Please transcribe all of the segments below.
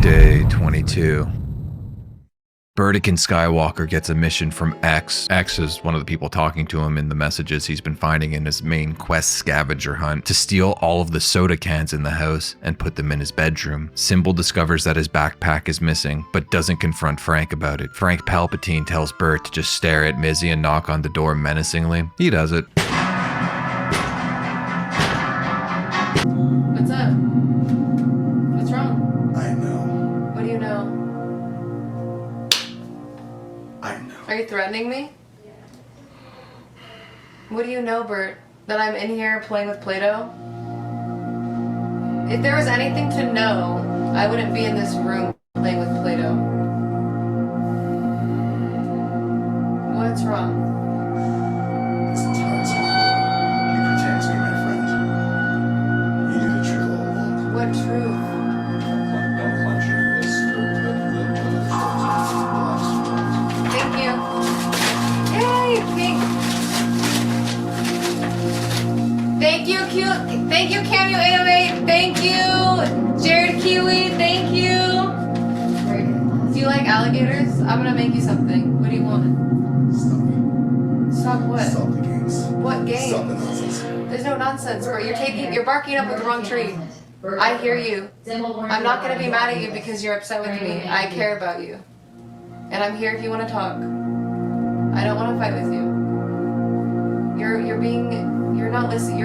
Day 22. Burdikin Skywalker gets a mission from X. X is one of the people talking to him in the messages he's been finding in his main quest scavenger hunt, to steal all of the soda cans in the house and put them in his bedroom. Symbol discovers that his backpack is missing, but doesn't confront Frank about it. Frank Palpatine tells Bert to just stare at Mizzy and knock on the door menacingly. He does it. What's up? What's wrong? I know. What do you know? I know. Are you threatening me? What do you know, Bert? That I'm in here playing with Play-Doh? If there was anything to know, I wouldn't be in this room playing with Play-Doh. What's wrong? This entire time, you pretend to be my friend. You knew the truth all along. What truth? Don't clench your fist. Thank you. Yay, pink. Thank you, cute. Thank you, Cameo 808. Thank you, Jared Kiwi. Thank you. Do you like alligators? I'm gonna make you something. What do you want? Stop me. Stop what? Stop the games. What game? Stop the nonsense. There's no nonsense, bro. You're barking up with the wrong tree. I hear you. I'm not gonna be mad at you because you're upset with me. I care about you. And I'm here if you want to talk. I don't want to fight with you. You're not listening.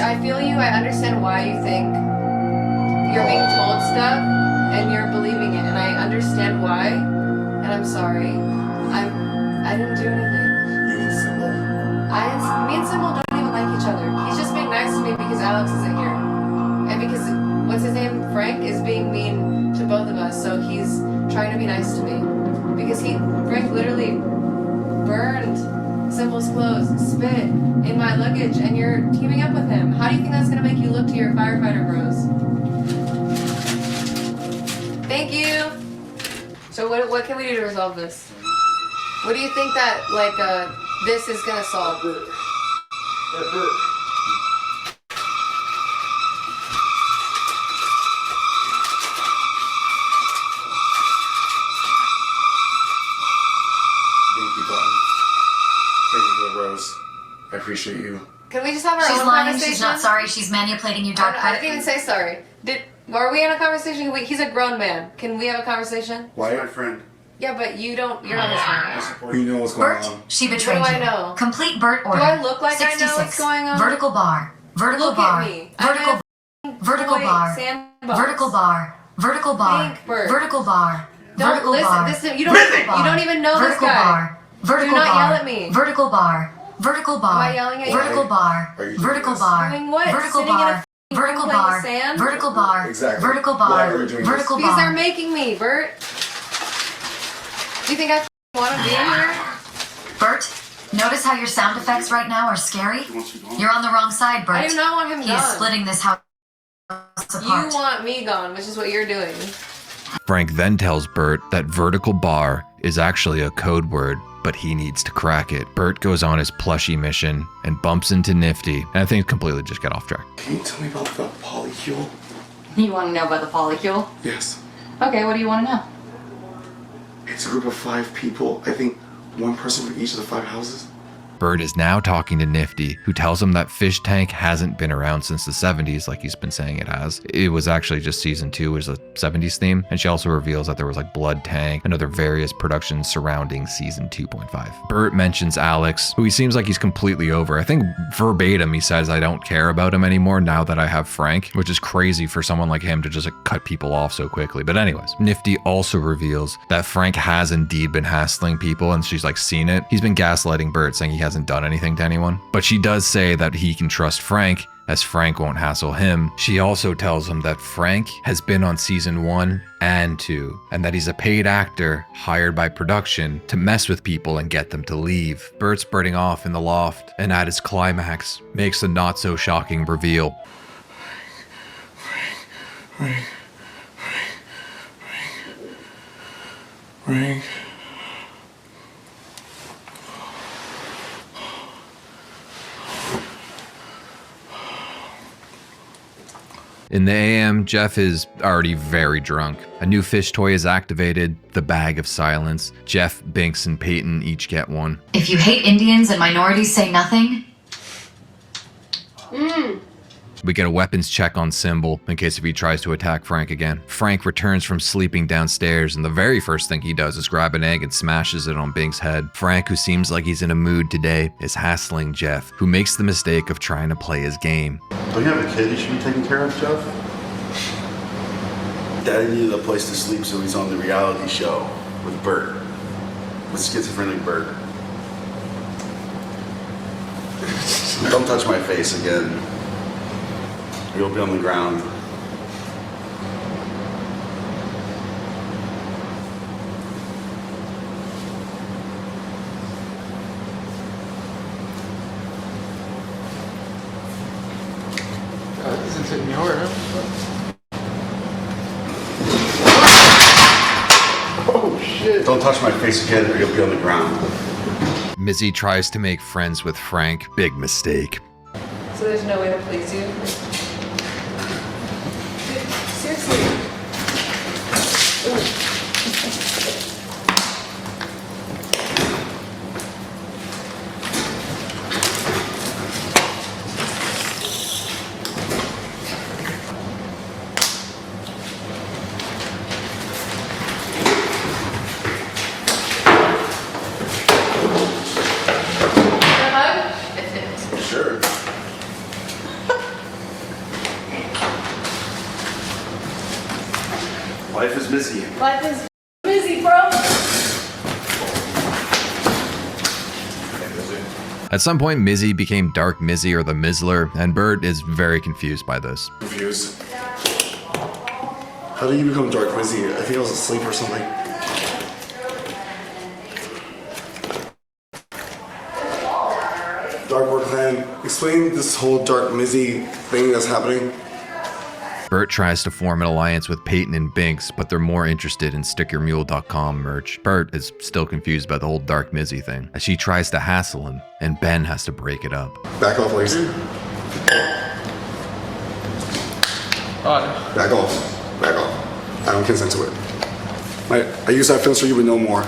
I feel you. I understand why you think you're being told stuff and you're believing it, and I understand why. And I'm sorry. I didn't do anything. You and Symbol. Me and Symbol don't even like each other. He's just being nice to me because Alex isn't here, and because what's his name, Frank, is being mean to both of us. So he's trying to be nice to me because Frank literally burned Symbol's clothes, spit in my luggage, and you're teaming up with him. How do you think that's gonna make you look to your firefighter bros? Thank you. So what can we do to resolve this? What do you think that this is gonna solve? Thank you, Button. Thank you for the rose. I appreciate you. Can we just have our She's own lying, conversation? she's not sorry, she's manipulating your dark I didn't even say sorry. Are we in a conversation? He's a grown man. Can we have a conversation? Why? My friend. Yeah, but you're not his friend. You know what's going Bert, on. she betrayed What do you. I know? Complete Bert order. Do I look like 66. I know what's going on? Vertical bar. Vertical Look bar. at me. Vertical Vertical Boy bar. sandbox. Vertical bar. Vertical bar. Think, Bert. Vertical bar. Don't Vertical listen. bar. Listen. You Vertical bar. don't even know Vertical this guy. bar. Vertical Do not bar. yell at me. Vertical bar. Vertical bar. Am I yelling at you? Vertical bar. Are you doing Vertical this? bar. Doing what? Vertical Sitting in a bar. f***ing Vertical room playing bar. sand? Vertical bar. Exactly. Vertical Why bar. are we doing Vertical Because they're bar. making me, Bert. Do you think I want to be here? Bert, notice how your sound effects right now are scary? You're on the wrong side, Bert. I do not want him He gone. is splitting this house apart. You want me gone, which is what you're doing. Frank then tells Bert that vertical bar is actually a code word, but he needs to crack it. Bert goes on his plushy mission and bumps into Nifty, and I think completely just get off track. Can you tell me about the polycule? You want to know about the polycule? Yes. Okay, what do you want to know? It's a group of 5 people. I think one person for each of the 5 houses. Bert is now talking to Nifty, who tells him that Fishtank hasn't been around since the 70s like he's been saying it has. It was actually just season 2 was a 70s theme, and she also reveals that there was like Blood Tank and other various productions surrounding season 2.5. Bert mentions Alex, who he seems like he's completely over. I think verbatim he says, "I don't care about him anymore now that I have Frank," which is crazy for someone like him to just like cut people off so quickly. But anyways, Nifty also reveals that Frank has indeed been hassling people, and she's like seen it. He's been gaslighting Bert, saying he hasn't done anything to anyone, but she does say that he can trust Frank, as Frank won't hassle him. She also tells him that Frank has been on season 1 and 2, and that he's a paid actor hired by production to mess with people and get them to leave. Bert's birding off in the loft, and at his climax, makes a not so shocking reveal. Frank. In the AM, Jeff is already very drunk. A new fish toy is activated, the Bag of Silence. Jeff, Binks, and Peyton each get one. If you hate Indians and minorities, say nothing. We get a weapons check on Symbol in case if he tries to attack Frank again. Frank returns from sleeping downstairs, and the very first thing he does is grab an egg and smashes it on Bink's head. Frank, who seems like he's in a mood today, is hassling Jeff, who makes the mistake of trying to play his game. Don't you have a kid you should be taking care of, Jeff? Daddy needed a place to sleep, so he's on the reality show with Bert. With schizophrenic Bert. Don't touch my face again. You'll be on the ground. This isn't hitting me hard, huh? Oh shit. Don't touch my face again or you'll be on the ground. Mizzy tries to make friends with Frank. Big mistake. So there's no way to please you? Seriously. Sure. Life is busy. Life is busy, bro. At some point, Mizzy became Dark Mizzy or the Mizzler, and Bert is very confused by this. Confused. How did you become Dark Mizzy? I think I was asleep or something. Dark War Clan, explain this whole Dark Mizzy thing that's happening. Bert tries to form an alliance with Peyton and Binks, but they're more interested in StickYourMule.com merch. Bert is still confused by the whole Dark Mizzy thing, as she tries to hassle him, and Ben has to break it up. Back off, Lacey. Back off. Back off. I don't consent to it. I use that fence so you would know more.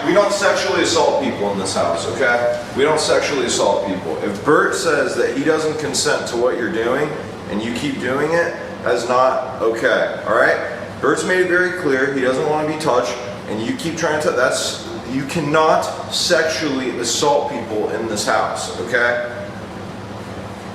We don't sexually assault people in this house, okay? We don't sexually assault people. If Bert says that he doesn't consent to what you're doing and you keep doing it, that's not okay, all right? Bert's made it very clear he doesn't want to be touched, and you keep trying to, you cannot sexually assault people in this house, okay?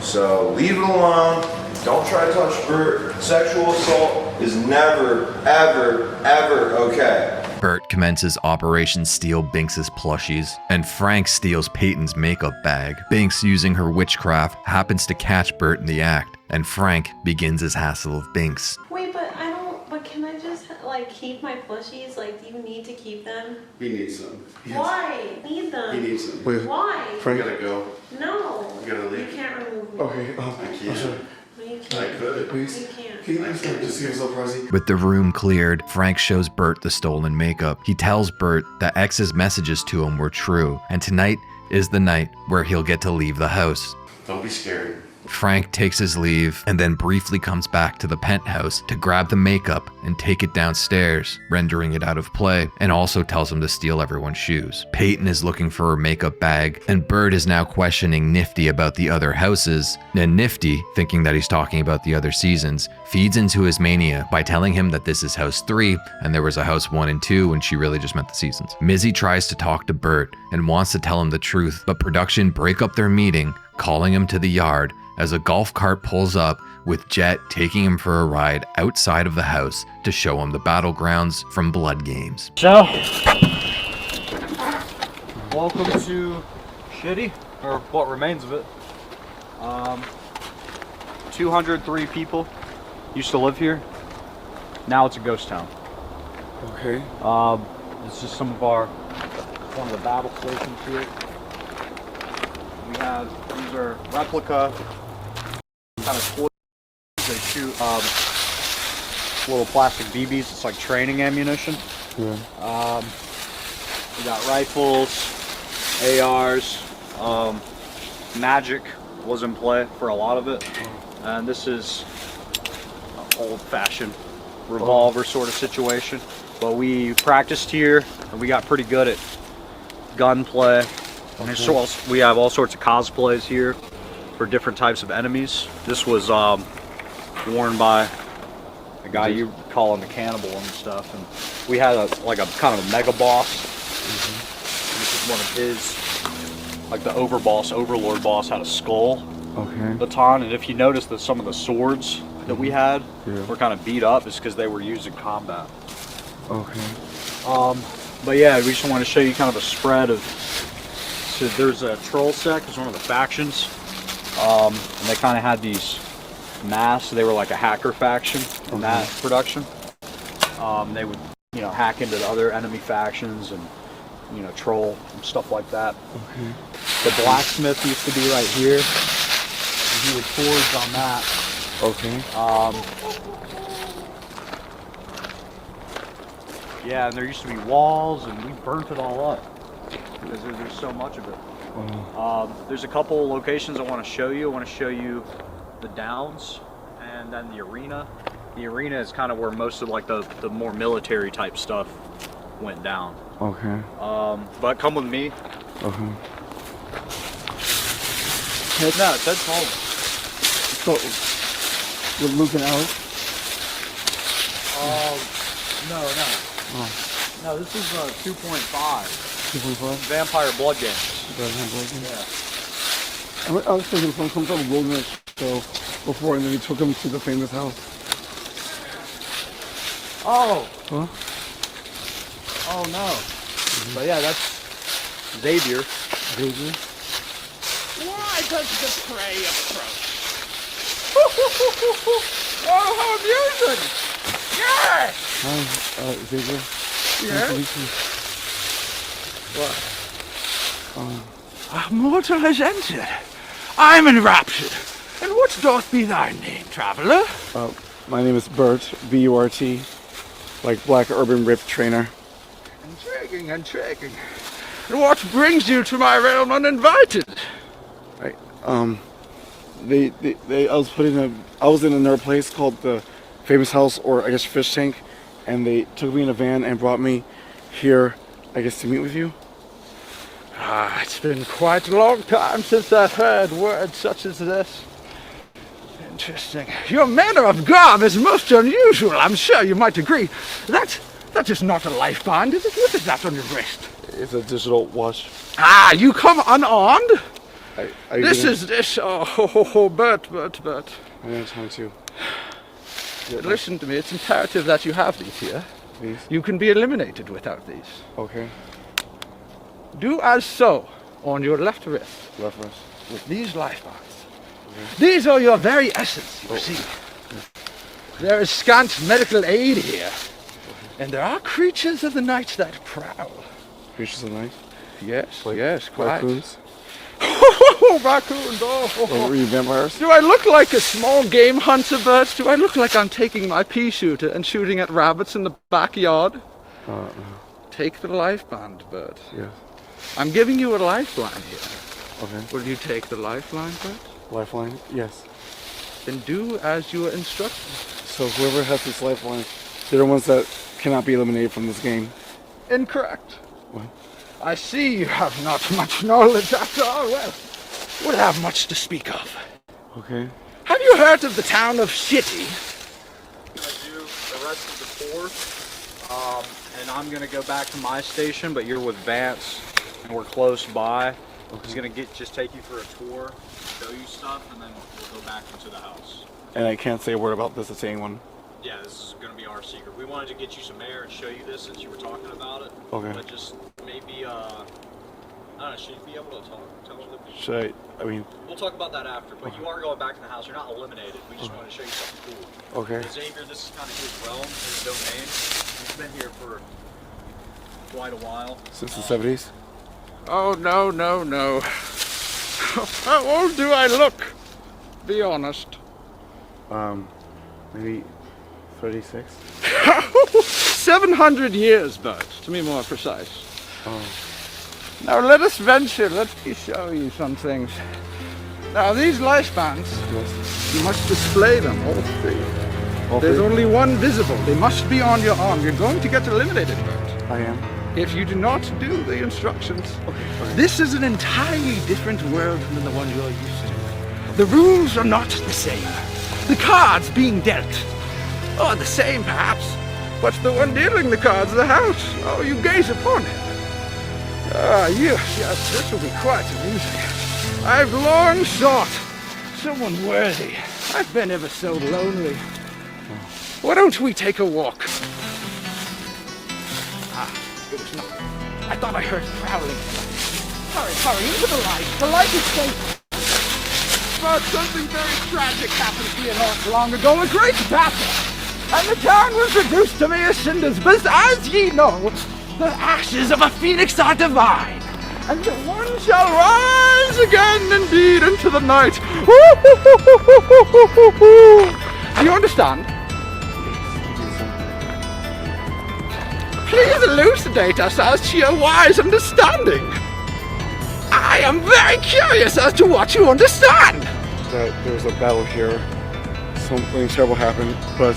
So leave it alone. Don't try to touch Bert. Sexual assault is never, ever, ever okay. Bert commences Operation Steal Binks' plushies, and Frank steals Peyton's makeup bag. Binks, using her witchcraft, happens to catch Bert in the act, and Frank begins his hassle of Binks. Wait, but can I just, like, keep my plushies? Like, do you need to keep them? He needs them. Why? Need them? He needs them. Wait, Why? Frank, you gotta go. No. You gotta leave. You can't remove me. okay, I can't. No, you I can't. could. please. You can't. Can you just give us a little pricey? With the room cleared, Frank shows Bert the stolen makeup. He tells Bert that X's messages to him were true, and tonight is the night where he'll get to leave the house. Don't be scared. Frank takes his leave and then briefly comes back to the penthouse to grab the makeup and take it downstairs, rendering it out of play, and also tells him to steal everyone's shoes. Peyton is looking for her makeup bag, and Bert is now questioning Nifty about the other houses, and Nifty, thinking that he's talking about the other seasons, feeds into his mania by telling him that this is house 3 and there was a house 1 and 2 and she really just meant the seasons. Mizzy tries to talk to Bert and wants to tell him the truth, but production break up their meeting, calling him to the yard as a golf cart pulls up with Jet taking him for a ride outside of the house to show him the battlegrounds from Blood Games. So, welcome to Shitty, or what remains of it. 203 people used to live here. Now it's a ghost town. Okay. This is one of the battle stations here. We have, these are replica kind of toys. They shoot little plastic BBs. It's like training ammunition. Yeah. We got rifles, ARs, magic was in play for a lot of it. And this is an old-fashioned revolver sort of situation. But we practiced here and we got pretty good at gunplay. And so we have all sorts of cosplays here for different types of enemies. This was worn by a guy you calling the cannibal and stuff. And we had like a kind of a mega boss. This is one of his, like the overlord boss had a skull baton. And if you notice that some of the swords that we had were kind of beat up, it's because they were used in combat. But yeah, we just want to show you kind of a spread of. So there's a troll sect, it's one of the factions, and they kind of had these masks. They were like a hacker faction in that production. They would, you know, hack into the other enemy factions and, you know, troll and stuff like that. The blacksmith used to be right here, and he would forge on that. Yeah, and there used to be walls, and we burnt it all up because there's so much of it. There's a couple locations I want to show you. I want to show you the downs and then the arena. The arena is kind of where most of like the more military type stuff went down. But come with me. No, it says home. So, with Luke and Alex? No, this is 2.5. 2.5? Vampire Blood Games. I was thinking from some type of wilderness show before, and then we took him to the famous house. Oh no. But yeah, that's Xavier. Why does the prey approach? Oh, how amusing! Yes! Hi, Xavier. Yes? A mortal has entered. I'm enraptured. And what doth be thy name, traveller? My name is Bert, B-U-R-T, like Black Urban Rip Trainer. Intriguing. And what brings you to my realm uninvited? I was in another place called the Famous House, or I guess Fishtank, and they took me in a van and brought me here, I guess, to meet with you. It's been quite a long time since I've heard words such as this. Interesting. Your manner of garb is most unusual. I'm sure you might agree. That is not a life bind, is it? What is that on your wrist? It's a digital watch. You come unarmed? Bert. I'm gonna try to. Listen to me, it's imperative that you have these here. Please? You can be eliminated without these. Okay. Do as so on your left wrist. Left wrist. With these life bonds. These are your very essence, you see. There is scant medical aid here. And there are creatures of the night that prowl. Creatures of the night? Yes, Like yes, quite. raccoons? Raccoons, Or are you vampires? Do I look like a small game hunter, Bert? Do I look like I'm taking my pea shooter and shooting at rabbits in the backyard? Take the life band, Bert. Yes. I'm giving you a lifeline here. Okay. Will you take the lifeline, Bert? Lifeline? Yes. Then do as you are instructed. So whoever has this lifeline, they're the ones that cannot be eliminated from this game. Incorrect. What? I see you have not much knowledge after all. Well, we'll have much to speak of. Okay. Have you heard of the town of Shitty? I do. The rest of the tour. And I'm gonna go back to my station, but you're with Vance, and we're close by. He's gonna just take you for a tour, show you stuff, and then we'll go back into the house. And I can't say a word about this to anyone. Yeah, this is gonna be our secret. We wanted to get you some air and show you this since you were talking about it. Okay. But just maybe, I don't know, should you be able to tell other people? Should I mean... We'll talk about that after, but you are going back in the house. You're not eliminated. We just want to show you something cool. Okay. Xavier, this is kind of his realm, his domain. He's been here for quite a while. Since the 70s? Oh, no. How old do I look? Be honest. Maybe 36? 700 years, Bert, to be more precise. Now let us venture. Let me show you some things. Now these lifespans, you must display them, all three. There's only one visible. They must be on your arm. You're going to get eliminated, Bert. I am. If you do not do the instructions. This is an entirely different world than the one you're used to. The rules are not the same. The cards being dealt are the same, perhaps, but the one dealing the cards, the house, oh, you gaze upon him. Yes, this will be quite amusing. I've long sought someone worthy. I've been ever so lonely. Why don't we take a walk? It was not. I thought I heard growling. Hurry, into the light. The light is safe. But something very tragic happened here not long ago. A great battle. And the town was reduced to mere cinders. But as ye know, the ashes of a phoenix are divine. And the one shall rise again indeed into the night. Do you understand? Please elucidate us as to your wise understanding. I am very curious as to what you understand. That there was a battle here. Something terrible happened, but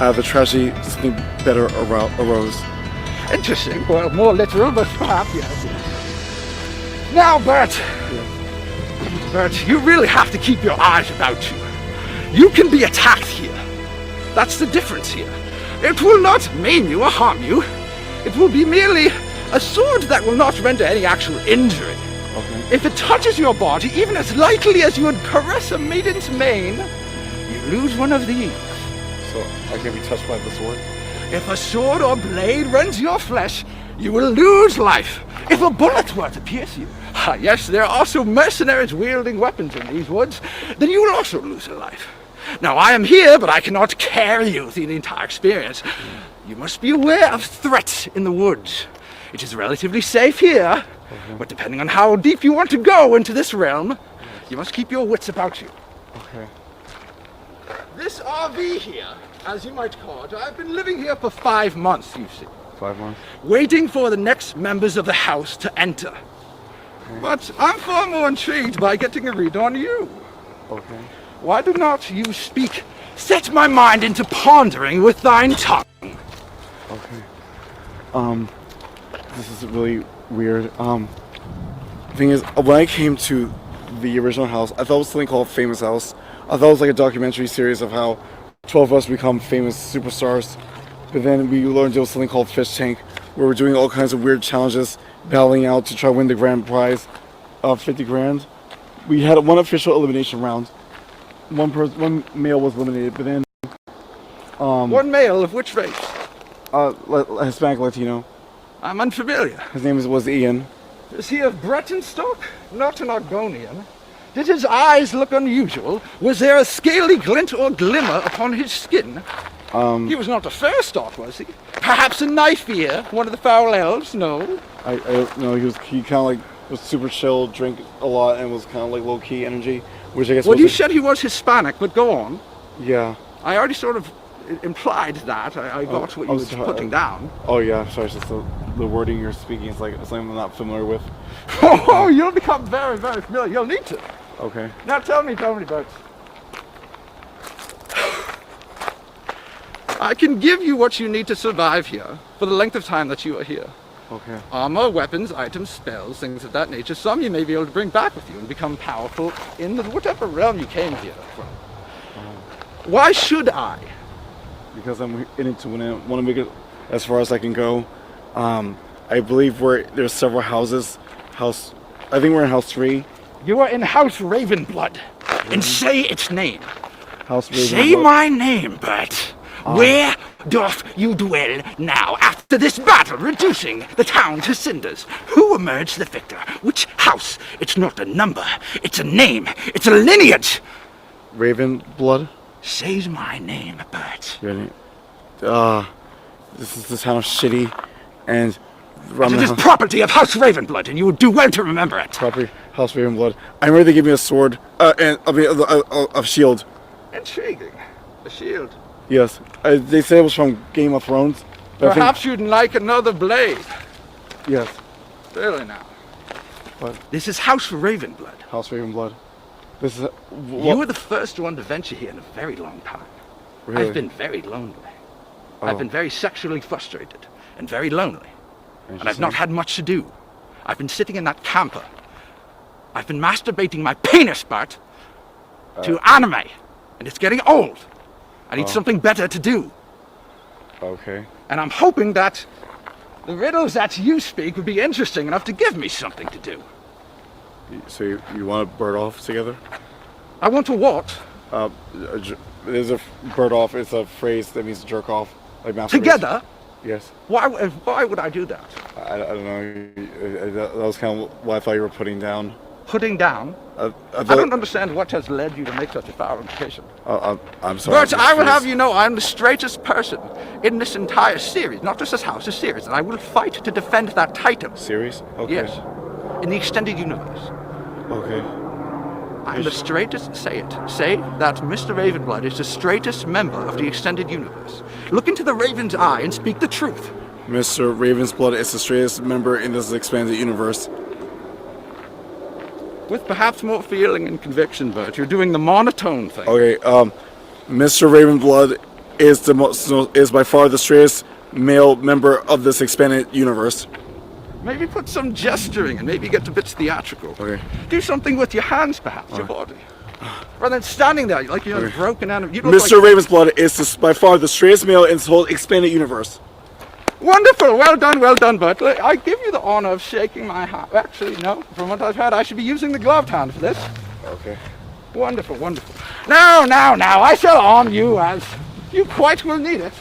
out of the tragedy, something better arose. Interesting. Well, more literal, but perhaps yes. Now, Bert. Bert, you really have to keep your eyes about you. You can be attacked here. That's the difference here. It will not maim you or harm you. It will be merely a sword that will not render any actual injury. If it touches your body, even as lightly as you would caress a maiden's mane, you lose one of these. So I can't be touched by the sword? If a sword or blade rends your flesh, you will lose life. If a bullet were to pierce you, yes, there are also mercenaries wielding weapons in these woods, then you will also lose a life. Now, I am here, but I cannot carry you through the entire experience. You must be aware of threats in the woods. It is relatively safe here, but depending on how deep you want to go into this realm, you must keep your wits about you. Okay. This RV here, as you might call it, I've been living here for 5 months, you see. 5 months? Waiting for the next members of the house to enter. Okay. But I'm far more intrigued by getting a read on you. Okay. Why do not you speak? Set my mind into pondering with thine tongue. Okay. This is really weird. The thing is, when I came to the original house, I thought it was something called Famous House. I thought it was like a documentary series of how 12 of us become famous superstars. But then we learned there was something called Fishtank, where we're doing all kinds of weird challenges, battling out to try to win the grand prize of 50 grand. We had one official elimination round. One male was eliminated, but then one male of which race? Hispanic Latino. I'm unfamiliar. His name was Ian. Is he of Breton stock? Not an Argonian. Did his eyes look unusual? Was there a scaly glint or glimmer upon his skin? He was not a fair stock, was he? Perhaps a knife ear, one of the foul elves? No. I don't know. He kind of like was super chill, drank a lot, and was kind of like low key energy, which I guess. Well, you said he was Hispanic, but go on. Yeah. I already sort of implied that. I got what you were putting down. Oh yeah, sorry. It's just the wording you're speaking is like something I'm not familiar with. Oh, you'll become very, very familiar. You'll need to. Okay. Now tell me about it. I can give you what you need to survive here for the length of time that you are here. Okay. Armor, weapons, items, spells, things of that nature. Some you may be able to bring back with you and become powerful in whatever realm you came here from. Why should I? Because I'm in it to win. I want to make it as far as I can go. I believe there's several houses. I think we're in house 3. You are in House Ravenblood. And say its name. House Ravenblood. Say my name, Bert. Where doth you dwell now after this battle, reducing the town to cinders? Who emerged the victor? Which house? It's not a number. It's a name. It's a lineage. Ravenblood? Say's my name, Bert. This town is shitty, and it is property of House Ravenblood, and you would do well to remember it. Property, House Ravenblood. I remember they gave me a sword, a shield. Intriguing. A shield. Yes, they said it was from Game of Thrones. Perhaps you'd like another blade. Yes. Really now. What? This is House Ravenblood. House Ravenblood. This is. You were the first one to venture here in a very long time. Really? I've been very lonely. Oh. I've been very sexually frustrated and very lonely. And I've not had much to do. I've been sitting in that camper. I've been masturbating my penis part to anime. And it's getting old. I need something better to do. Okay. And I'm hoping that the riddles that you speak would be interesting enough to give me something to do. So you want to bird off together? I want to what? There's a bird off. It's a phrase that means jerk off, like masturbate. Together? Yes. Why would I do that? I don't know. That was kind of what I thought you were putting down. Putting down? I don't understand what has led you to make such a foul implication. I'm sorry. But I will have you know I'm the straightest person in this entire series, not just this house, this series, and I will fight to defend that title. Series? Okay. Yes. In the extended universe. Okay. I'm the straightest, say it. Say that Mr. Ravenblood is the straightest member of the extended universe. Look into the Raven's eye and speak the truth. Mr. Ravensblood is the straightest member in this expanded universe. With perhaps more feeling and conviction, Bert. You're doing the monotone thing. Okay, Mr. Ravenblood is by far the straightest male member of this expanded universe. Maybe put some gesturing and maybe get a bit theatrical. Okay. Do something with your hands, perhaps, your body. Rather than standing there like you're a broken animal. Mr. Ravensblood is by far the straightest male in this whole expanded universe. Wonderful! Well done, Bert. I give you the honor of shaking my hand. Actually, no. From what I've heard, I should be using the gloved hand for this. Okay. Wonderful. Now, I shall arm you as you quite will need it.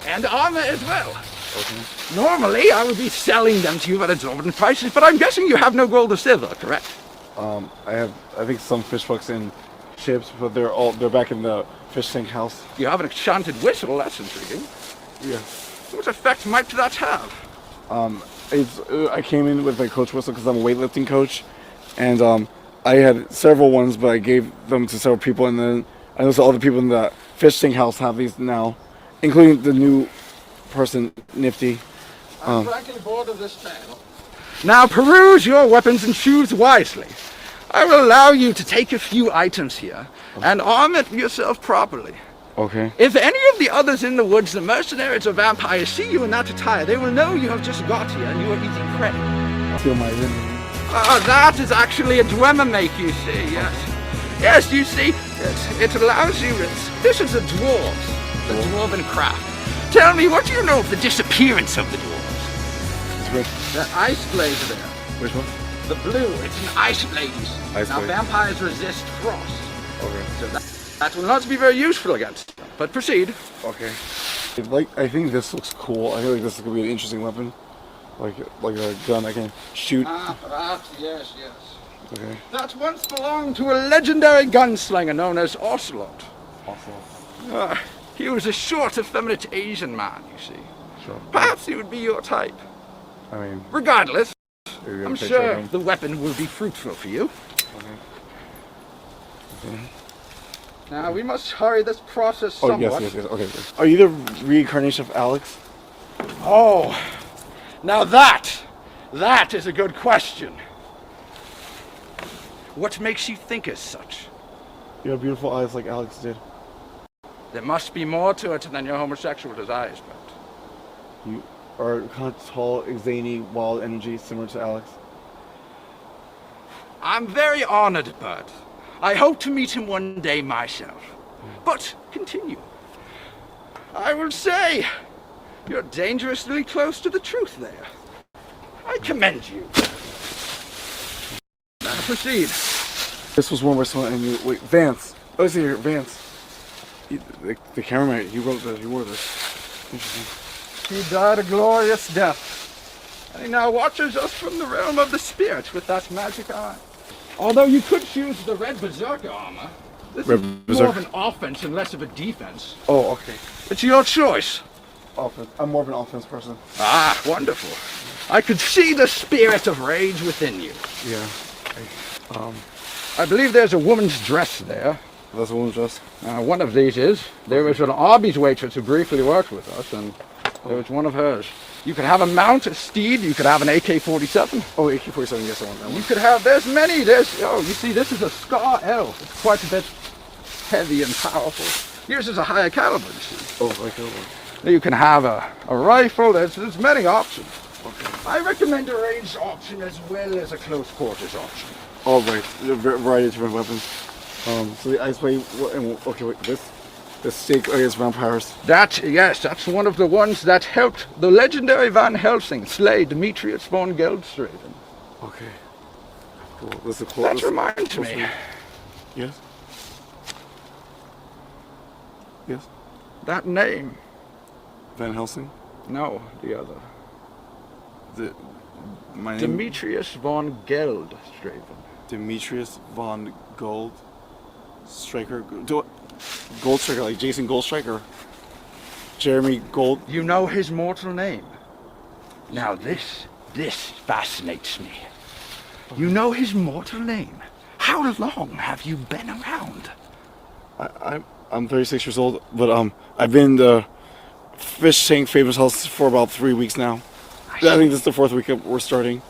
And armor as well. Okay. Normally, I would be selling them to you at exorbitant prices, but I'm guessing you have no gold or silver, correct? I think some fish hooks and chips, but they're back in the fish tank house. You have an enchanted whistle, that's intriguing. Yeah. What effect might that have? I came in with a coach whistle because I'm a weightlifting coach, and I had several ones, but I gave them to several people, and then I noticed all the people in the fish tank house have these now, including the new person, Nifty. I'm frankly bored of this tale. Now peruse your weapons and choose wisely. I will allow you to take a few items here and arm it yourself properly. Okay. If any of the others in the woods, the mercenaries or vampires, see you in that attire, they will know you have just got here and you are easy prey. Feel my ring. That is actually a dwemer make, you see, yes. Yes, you see, it allows you, this is a dwarf, the dwarven craft. Tell me, what do you know of the disappearance of the dwarves? The ice blade there. Which one? The blue, it's an ice blade, you see. Ice now blade. vampires resist frost. Okay. So that will not be very useful against them, but proceed. Okay. I think this looks cool. I feel like this is going to be an interesting weapon. Like a gun I can shoot. Perhaps, yes. Okay. That once belonged to a legendary gunslinger known as Ocelot. Awesome. He was a short, effeminate Asian man, you see. Sure. Perhaps he would be your type. I mean, regardless, maybe I'm take sure care of him. the weapon will be fruitful for you. Okay. Now, we must hurry this process somewhat. Yes. Okay. Are you the reincarnation of Alex? Oh, now that is a good question. What makes you think as such? You have beautiful eyes like Alex did. There must be more to it than your homosexual desires, but You are kind of tall, zany, wild energy similar to Alex. I'm very honored, Bert. I hope to meet him one day myself. But continue. I will say, you're dangerously close to the truth there. I commend you. Now proceed. This was one where someone and you wait, Vance. Oh, it's here, Vance. The cameraman. He wrote this. He wore this. Interesting. He died a glorious death. And he now watches us from the realm of the spirit with that magic eye. Although you could choose the red berserker armor. This is more of an offense and less of a defense. Oh, okay. It's your choice. Offense. I'm more of an offense person. Ah, wonderful. I could see the spirit of rage within you. Yeah. I believe there's a woman's dress there. That's a woman's dress? One of these is. There was an Arby's waitress who briefly worked with us, and So it's one of hers. You could have a mount, a steed, you could have an AK-47. Oh, AK-47, yes, I want that one. You could have, there's many, you see, this is a Scar L. It's quite a bit heavy and powerful. Yours is a higher caliber, you see. Oh, higher caliber. You can have a rifle, there's many options. Okay. I recommend a ranged option as well as a close quarters option. Oh, right. A variety of different weapons. So the ice blade, okay, wait, this stake against vampires. Yes, that's one of the ones that helped the legendary Van Helsing slay Demetrius von Geldstraven. Okay. Cool. This is cool. That reminds me. Yes? Yes? That name. Van Helsing? No, the other. My name? Demetrius von Geldstraven. Demetrius von Goldstriker? Goldstriker, like Jason Goldstriker. Jeremy Gold. You know his mortal name. Now this fascinates me. You know his mortal name. How long have you been around? I'm 36 years old, but I've been in the Fishtank famous house for about 3 weeks now. I think this is the 4th week we're starting.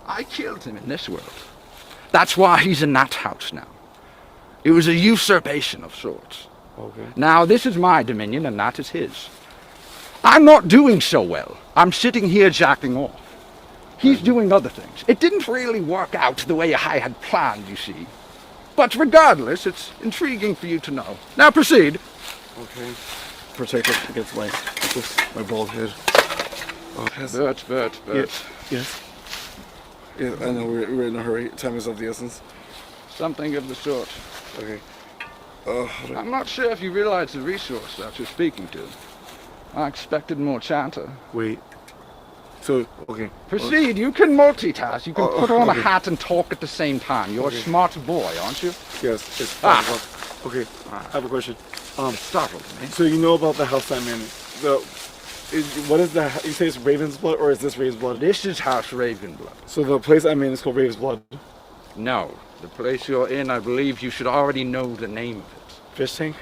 I killed him in this world. That's why he's in that house now. It was a usurpation of sorts. Okay. Now this is my dominion and that is his. I'm not doing so well. I'm sitting here jacking off. He's doing other things. It didn't really work out the way I had planned, you see. But regardless, it's intriguing for you to know. Now proceed. Okay. Protect it against my bald head. Bert. Yes. Yeah, I know we're in a hurry. Time is of the essence. Something of the sort. Okay. I'm not sure if you realize the resource that you're speaking to. I expected more chatter. Wait. So, okay. Proceed. You can multitask. You can put on a hat and talk at the same time. You're a smart boy, aren't you? Yes. It's 5 o'clock. Okay. I have a question. Startled me. So you know about the house I'm in. What is the... You say it's Raven's Blood, or is this Raven's Blood? This is House Ravenblood. So the place I'm in is called Raven's Blood? No. The place you're in, I believe you should already know the name of it. Fishtank?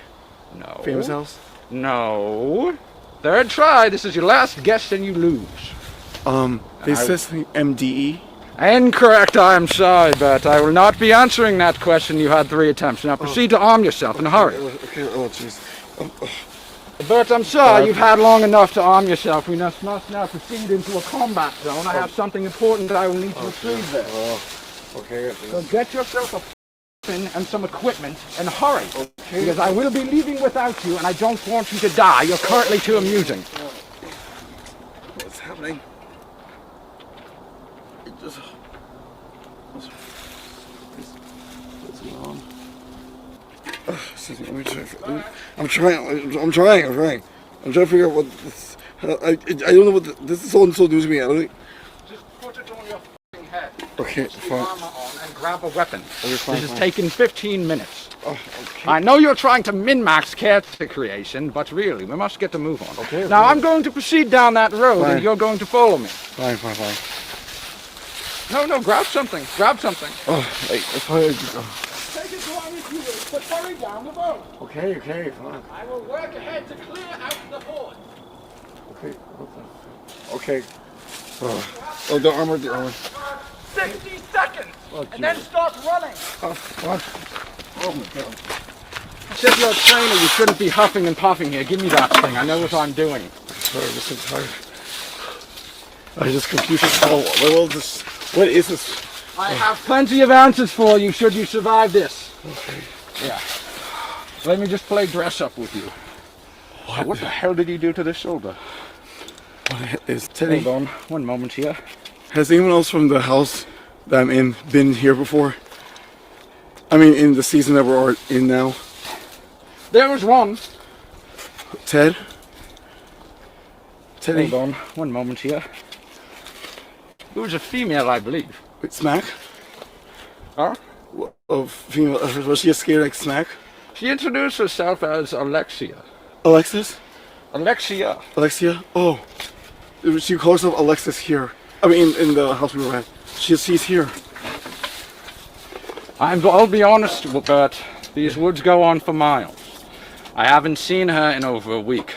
No. Famous house? No. Third try. This is your last guess and you lose. They said something MDE? Incorrect, I'm sorry, but I will not be answering that question. You had 3 attempts. Now proceed to arm yourself in a hurry. Okay, oh jeez. Bert, I'm sorry, you've had long enough to arm yourself. We must now proceed into a combat zone. I have something important that I will need to retrieve there. Okay. So get yourself a weapon and some equipment and hurry. Okay. Because I will be leaving without you and I don't want you to die. You're currently too amusing. What's happening? Excuse me, let me try. I'm trying to figure out what this... I don't know what this is so new to me. I don't think... Just put it on your f***ing head. Okay, put the fine. armor on and grab a weapon. Okay, fine, this has taken 15 minutes. Oh, okay. I know you're trying to min-max character creation, but really, we must get to move on. Okay. Now, I'm going to proceed down that road, Fine. and you're going to follow me. Fine. No, grab something. Oh, wait, fine. Take it long as you will, but hurry down the road. Okay, fine. I will work ahead to clear out the horde. Okay, okay. Oh, the armor. 60 seconds, and then start running. What? Oh my god. Said you're a trainer, you shouldn't be huffing and puffing here. Give me that thing, I know what I'm doing. Sorry, I'm so tired. I just confused it. What is this? I have plenty of answers for you should you survive this. Okay. Yeah. Let me just play dress up with you. What the hell did you do to this shoulder? What is Teddy? Hold on, one moment here. Has anyone else from the house that I'm in been here before? I mean, in the season that we're in now? There was one. Ted? Teddy? Hold on, one moment here. It was a female, I believe. Wait, Smack? Huh? Female, was she a scared like Smack? She introduced herself as Alexia. Alexis? Alexia. Oh. She calls herself Alexis here. I mean, in the house we were at. She's here. I'll be honest, Bert. These woods go on for miles. I haven't seen her in over a week.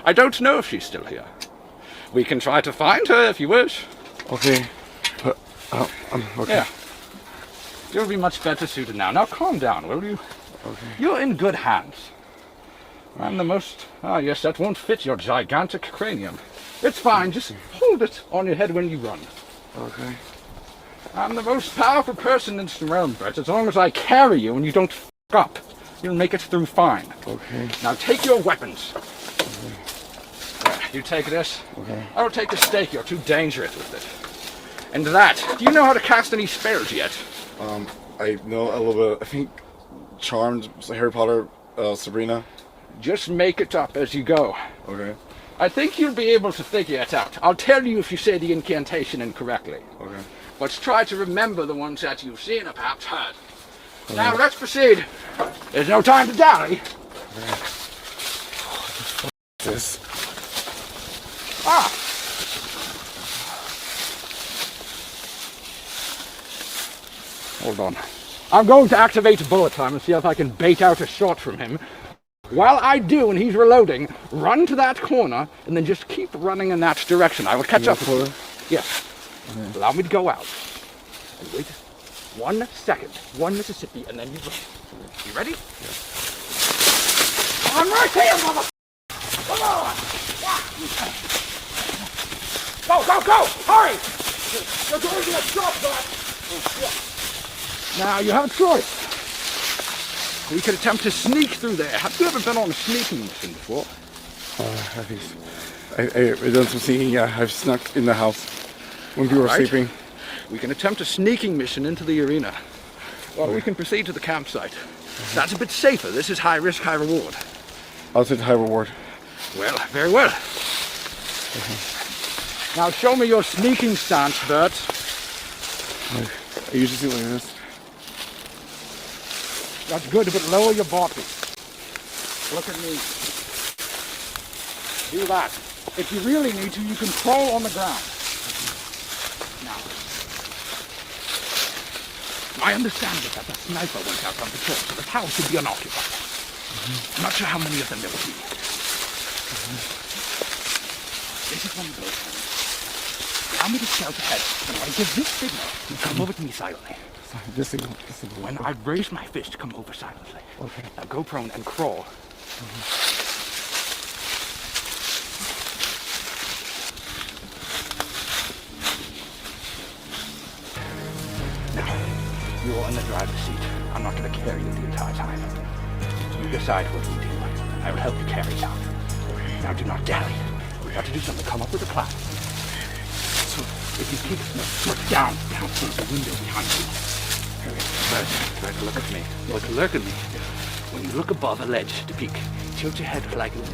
I don't know if she's still here. We can try to find her if you wish. Okay. But, okay. Yeah. You'll be much better suited now. Now calm down, will you? Okay. You're in good hands. I'm the most... Ah, yes, that won't fit your gigantic cranium. It's fine, just hold it on your head when you run. Okay. I'm the most powerful person in this realm, Brett. As long as I carry you and you don't f*** up, you'll make it through fine. Okay. Now take your weapons. Okay. You take this. Okay. I will take the stake. You're too dangerous with it. And that. Do you know how to cast any spells yet? I know a little bit. I think Charmed, Harry Potter, Sabrina. Just make it up as you go. Okay. I think you'll be able to figure it out. I'll tell you if you say the incantation incorrectly. Okay. But try to remember the ones that you've seen or perhaps heard. Okay. Now let's proceed. There's no time to dally. Okay. What the f*** is this? Ah! Hold on. I'm going to activate bullet time and see if I can bait out a shot from him. While I do, and he's reloading, run to that corner and then just keep running in that direction. I will catch up with you. Yes. Okay. Allow me to go out. And wait 1 second. 1 Mississippi, and then you run. You ready? Yes. I'm right here, mother. Come on. Go, go, go! Hurry! You're going to get shot, but... Now, you have a choice. We could attempt to sneak through there. Have you ever been on a sneaking mission before? I've done some sneaking, yeah. I've snuck in the house when people were sleeping. We can attempt a sneaking mission into the arena. Or we can proceed to the campsite. That's a bit safer. This is high risk, high reward. I'll take the high reward. Well, very well. Now show me your sneaking stance, Bert. I usually do it like this. That's good, but lower your body. Look at me. Do that. If you really need to, you can crawl on the ground. Now, I understand that the sniper went out on patrol, so the house should be unoccupied. I'm not sure how many of them there will be. This is one of those things. Allow me to shout ahead, and when I give this signal, you come over to me silently. This signal. When I raise my fist, come over silently. Okay. Now go prone and crawl. Now, you're in the driver's seat. I'm not going to carry you the entire time. You decide what we do. I will help you carry it out. Now do not dally. We have to do something. Come up with a plan. So, if you keep down through the window behind you. Bert, look at me. Look at me. When you look above a ledge to peek, tilt your head like this.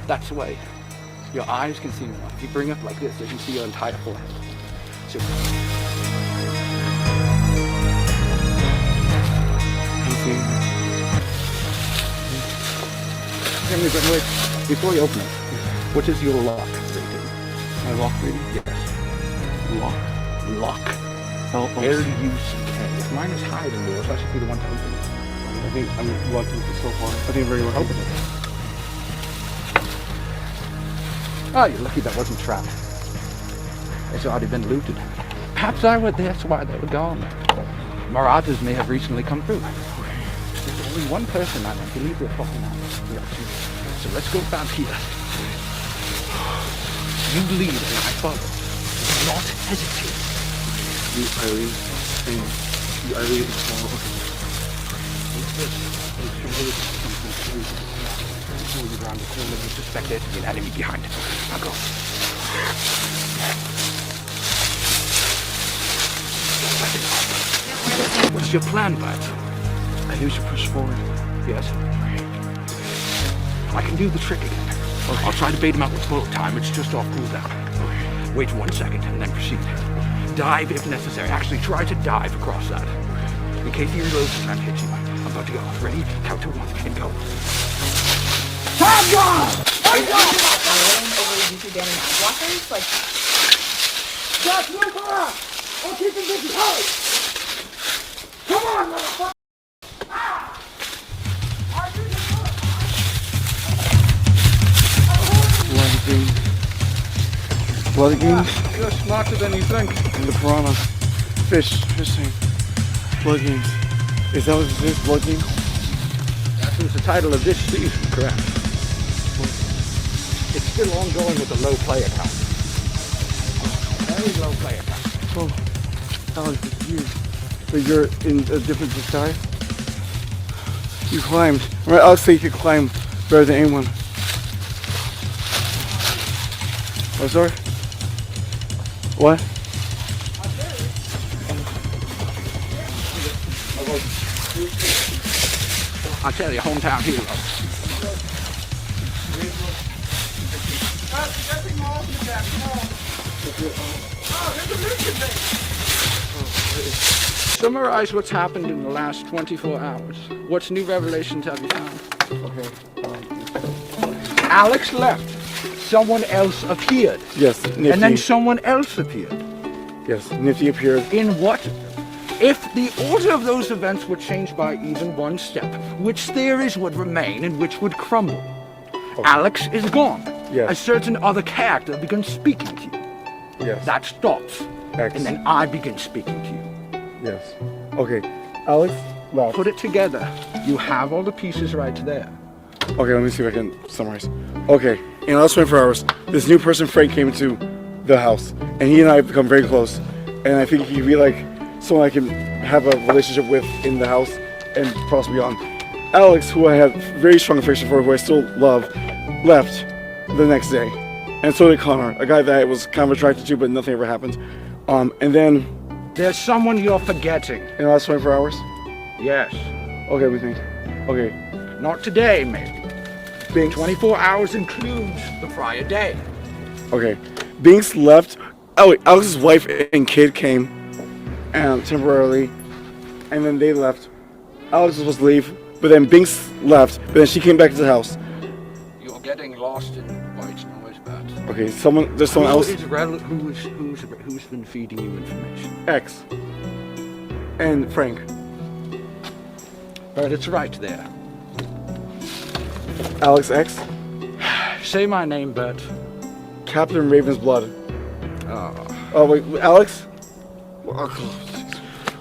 That's the way. Your eyes can see more. If you bring up like this, you can see your entire forehead. So. Wait. Before you open it, what is your lock rating? My lock rating? Yes. Lock. L-U-C-K. If mine is higher than yours, I should be the one to open it. I think I'm lucky so far. I think very lucky. Open it. Oh, you're lucky that wasn't trapped. It's already been looted. Perhaps that's why they were gone. Marauders may have recently come through. There's only one person I don't believe they're fucking out. So let's go back here. You lead and I follow. Do not hesitate. I leave. Before you round the corner, you suspect there to be an enemy behind. Now go. What's your plan, bud? I think we should push forward. Yes. I can do the trick again. Okay. I'll try to bait him out with bullet time. It's just off cooldown. Okay. Wait 1 second and then proceed. Dive if necessary. Actually, try to dive across that. In case he reloads and trying to hit you. I'm about to go. Ready? Count to 1 and go. Time gone! Are you talking about rolling over the YouTube damn ad blockers? Like, Just move around! I'll keep him busy. Hurry! Come on, motherfucker! Blood games? You're smarter than you think. And the piranha. Fishing. Blood games. Is that what this is? Blood games? That was the title of this season, correct? It's still ongoing with a low player count. Very low player count. Oh, Alex, it's you. But you're in a different disguise? You climbed. Right, Alex said you could climb better than anyone. Oh, sorry? What? I tell you, hometown hero. Summarize what's happened in the last 24 hours. What new revelations have you found? Okay. Alex left. Someone else appeared. Yes, Nifty. And then someone else appeared. Yes, Nifty appeared. In what? If the order of those events were changed by even one step, which theories would remain and which would crumble? Okay. Alex is gone. Yes. A certain other character begins speaking to you. Yes. That stops. X. And then I begin speaking to you. Yes. Okay. Alex left. Put it together. You have all the pieces right there. Okay, let me see if I can summarize. Okay, in the last 24 hours, this new person, Frank, came into the house, and he and I have become very close. And I think he'd be like someone I can have a relationship with in the house and possibly beyond. Alex, who I have very strong affection for, who I still love, left the next day. And so did Connor, a guy that I was kind of attracted to, but nothing ever happened. And then... There's someone you're forgetting. In the last 24 hours? Yes. Okay, we think. Okay. Not today, maybe. Binks. 24 hours includes the prior day. Okay. Binks left. Oh, wait, Alex's wife and kid came temporarily, and then they left. Alex was supposed to leave, but then Binks left, but then she came back to the house. You're getting lost in white noise, Bat. Okay, there's someone else. Who's been feeding you information? X. And Frank. But it's right there. Alex X. Say my name, Bert. Captain Raven's Blood. Oh, wait, Alex?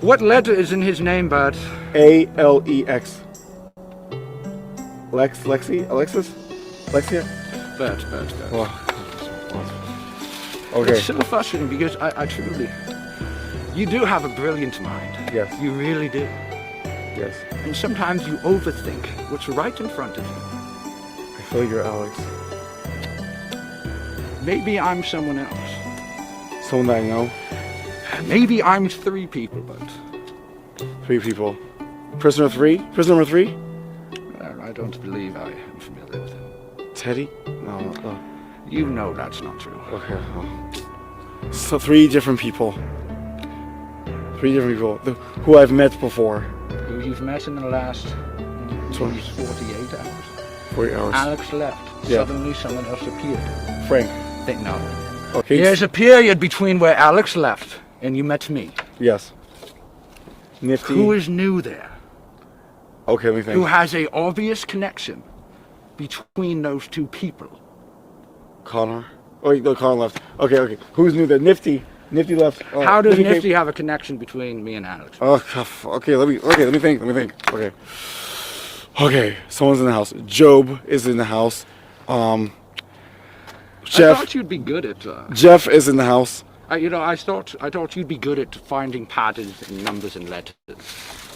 What letter is in his name, Bert? A-L-E-X. Lexi? Alexis? Lexia? Bert. Okay. It's so frustrating because I truly... You do have a brilliant mind. Yes. You really do. Yes. And sometimes you overthink what's right in front of you. I feel you're Alex. Maybe I'm someone else. Someone that I know? Maybe I'm three people, but... 3 people. Prisoner 3? Prisoner number 3? I don't believe I am familiar with him. Teddy? No. You know that's not true. Okay. So 3 different people. 3 different people who I've met before. Who you've met in the last 48 hours. 48 hours. Alex left. Yeah. Suddenly someone else appeared. Frank. No. Okay. There's a period between where Alex left and you met me. Yes. Nifty. Who is new there? Okay, let me think. Who has a obvious connection between those 2 people? Connor. Oh, no, Connor left. Okay. Who's new there? Nifty. Nifty left. Oh, How does Nifty have a connection between me and Alex? Okay, let me think. Okay, someone's in the house. Job is in the house. Jeff. I thought you'd be good at... Jeff is in the house. I thought you'd be good at finding patterns in numbers and letters.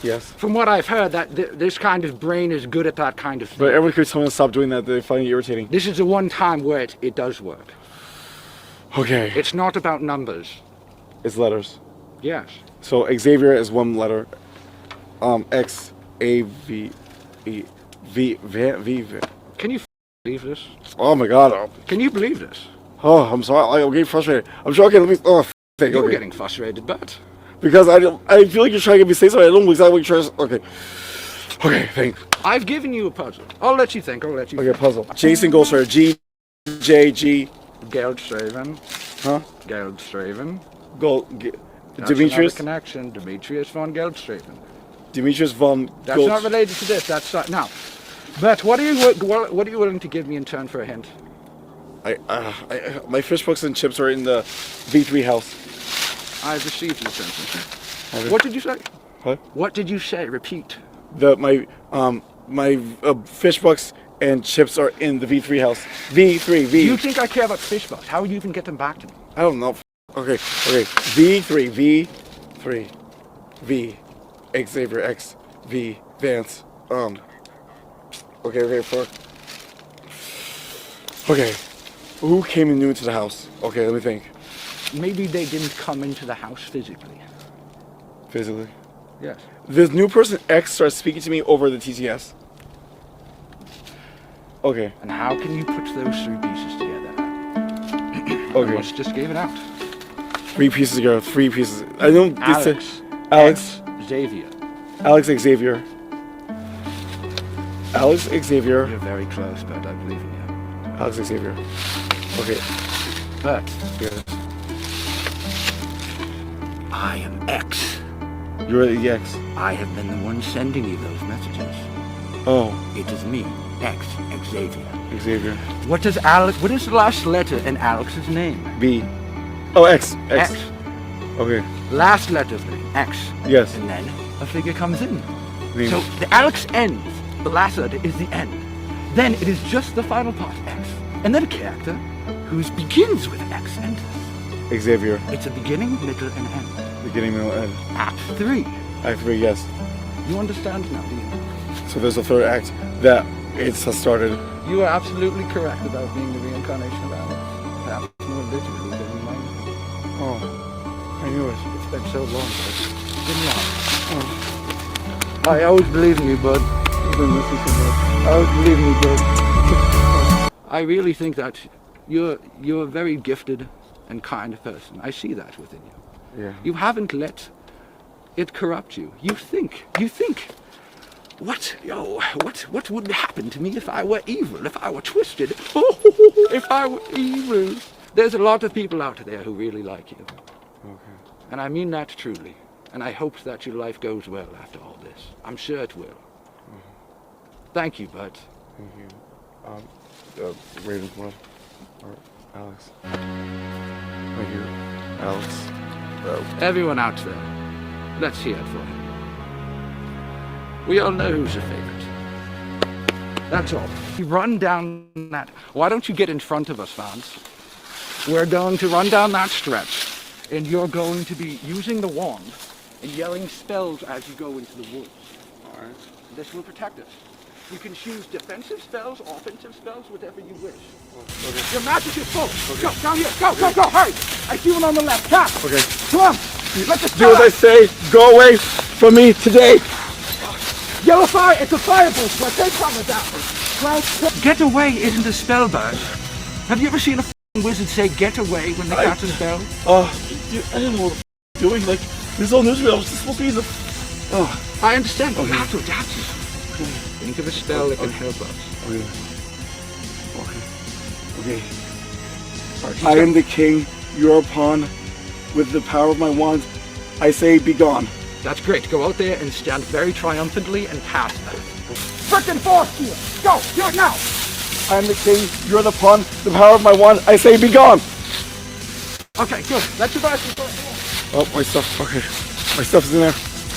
Yes. From what I've heard, that this kind of brain is good at that kind of thing. But everyone keeps telling me to stop doing that. They find it irritating. This is the one time where it does work. Okay. It's not about numbers. It's letters. Yes. So Xavier is 1 letter. X A V E V V. Can you believe this? Oh my God. Can you believe this? Oh, I'm sorry. I'm getting frustrated. I'm sure. Okay, let me. You're getting frustrated, but because I feel like you're trying to get me to say something. I don't know exactly what you're trying to. Okay, thanks. I've given you a puzzle. I'll let you think. Okay, puzzle. Jason Goldstrader. G J G. Geldstraven. Huh? Geldstraven. Demetrius. Connection. Demetrius von Geldstraven. Demetrius von. That's not related to this. That's now. But what are you willing to give me in turn for a hint? My fish books and chips are in the V3 house. I've received your sentence. What did you say? What? What did you say? Repeat. My fish books and chips are in the V3 house. V3. Do you think I care about fish bucks? How would you even get them back to me? I don't know. Okay. V3. V. Xavier X. V. Vance. Okay. Who came in new into the house? Okay, let me think. Maybe they didn't come into the house physically. Physically? Yes. This new person X starts speaking to me over the TTS. Okay. And how can you put those three pieces together? Okay. You must just gave it out. 3 pieces together. 3 pieces. I don't. Alex. Xavier. Alex Xavier. Alex Xavier. You're very close, but I believe in you. Alex Xavier. Okay. But Yeah. I am X. You're the X. I have been the one sending you those messages. Oh. It is me, X, Xavier. Xavier. What is the last letter in Alex's name? B. Oh, X. X. Okay. Last letter of the name, X. Yes. And then a figure comes in. Name. So the Alex ends. The last letter is the end. Then it is just the final part, X. And then a character whose begins with X enters. Xavier. It's a beginning, middle, and end. Beginning, middle, end. Act 3. Act 3, yes. You understand now, do you? So there's a third act that it has started. You are absolutely correct about being the reincarnation of Alex. Perhaps more literally than mine. Oh, I knew it. It's been so long, but didn't lie. I always believe in you, bud. You've been missing so much. I always believe in you, bud. I really think that you're a very gifted and kind person. I see that within you. Yeah. You haven't let it corrupt you. You think. What would happen to me if I were evil, if I were twisted? If I were evil. There's a lot of people out there who really like you. Okay. And I mean that truly. And I hope that your life goes well after all this. I'm sure it will. Thank you, bud. Thank you. Raven's or Alex. Thank you, Alex. Everyone out there, let's hear it for him. We all know who's your favorite. That's all. You run down that. Why don't you get in front of us, Vance? We're going to run down that stretch, and you're going to be using the wand and yelling spells as you go into the woods. All right. This will protect us. You can choose defensive spells, offensive spells, whatever you wish. Okay. Your magic is full. Okay. Go, down here. Go, hurry. I see one on the left. Cap. Okay. Come on. Let's just do as I say. Go away from me today. Yellow fire. It's a fireball. So take cover down. Get away isn't a spell, bud. Have you ever seen a wizard say get away when they cast a spell? I didn't know what the doing. Like, this whole newsreel was supposed to be the... I understand, but we have to adapt it. Think of a spell that can help us. Okay. I am the king, you are a pawn. With the power of my wand, I say be gone. That's great. Go out there and stand very triumphantly and cast that. Frickin' force to you! Go! Do it now! I am the king, you are the pawn. The power of my wand, I say be gone. Okay, good. Let's go back to the Oh, my stuff. Okay. My stuff's in there.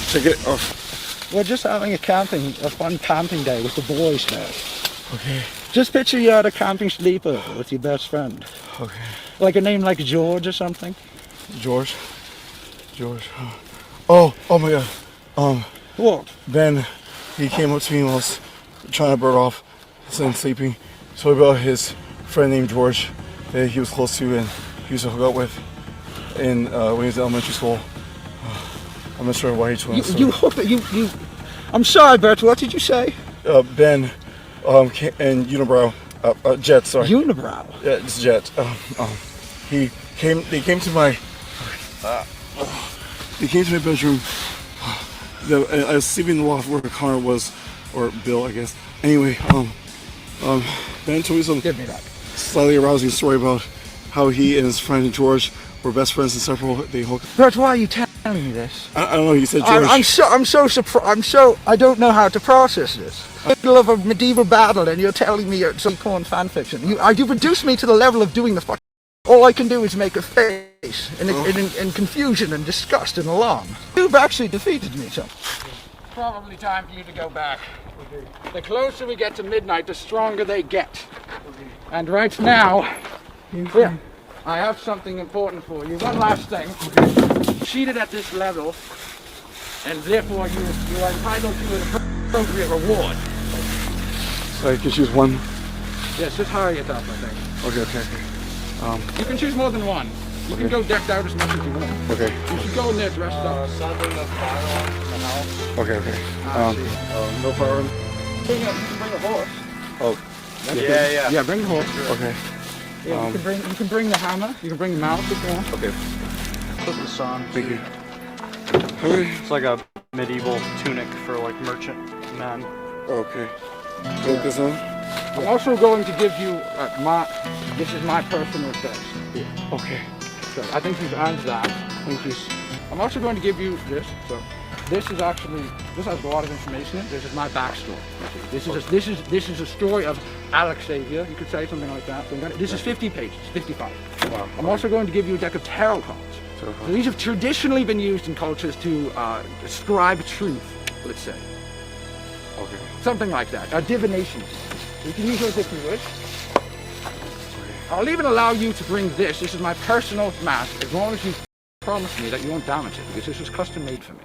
Check it. Oh. We're just having a fun camping day with the boys there. Okay. Just picture you're at a camping sleepover with your best friend. Okay. Like a name like George or something. George. Oh my God. What? Ben, he came up to me while I was trying to bird off and sleeping. So about his friend named George that he was close to and he used to hook up with when he was in elementary school. I'm not sure why he told us. You hooked it. You. I'm sorry, Bert. What did you say? Ben, and Unibrow, Jet. Sorry. Unibrow. Yeah, it's Jet. They came to my. They came to my bedroom. I was sleeping in the loft where Connor was, or Bill, I guess. Anyway, Ben told me some slightly arousing story about how he and his friend George were best friends inseparable. They hooked. Bert, why are you telling telling me this. I don't know. You said Jewish. I'm so surprised. I don't know how to process this. In the middle of a medieval battle, and you're telling me it's some corn fan fiction. You've reduced me to the level of doing the fuck. All I can do is make a face in confusion and disgust and alarm. You've actually defeated me, so. Probably time for you to go back. The closer we get to midnight, the stronger they get. And right now, here, I have something important for you. One last thing. Cheated at this level, and therefore you are entitled to an appropriate reward. So I can choose one. Yes, just hurry it up, I think. Okay. You can choose more than one. You can go decked out as much as you want. Okay. You should go in there dressed up. Something of firearms in the house. Okay. No firearms. You can bring a horse. Oh. Yeah. Yeah, bring the horse. Okay. Yeah, you can bring the hammer. You can bring the mouse if you want. Okay. Put this on. Thank you. It's like a medieval tunic for like merchant men. Okay. Put this on. I'm also going to give you this is my personal best. Okay. So I think you've earned that. Thank you. I'm also going to give you this. So this has a lot of information in it. This is my backstory. This is a story of Alex Xavier. You could say something like that. This is 50 pages, 55. Wow. I'm also going to give you a deck of tarot cards. So these have traditionally been used in cultures to describe truth, let's say. Okay. Something like that. A divination. You can use those if you wish. I'll even allow you to bring this. This is my personal mask, as long as you promise me that you won't damage it, because this is custom made for me.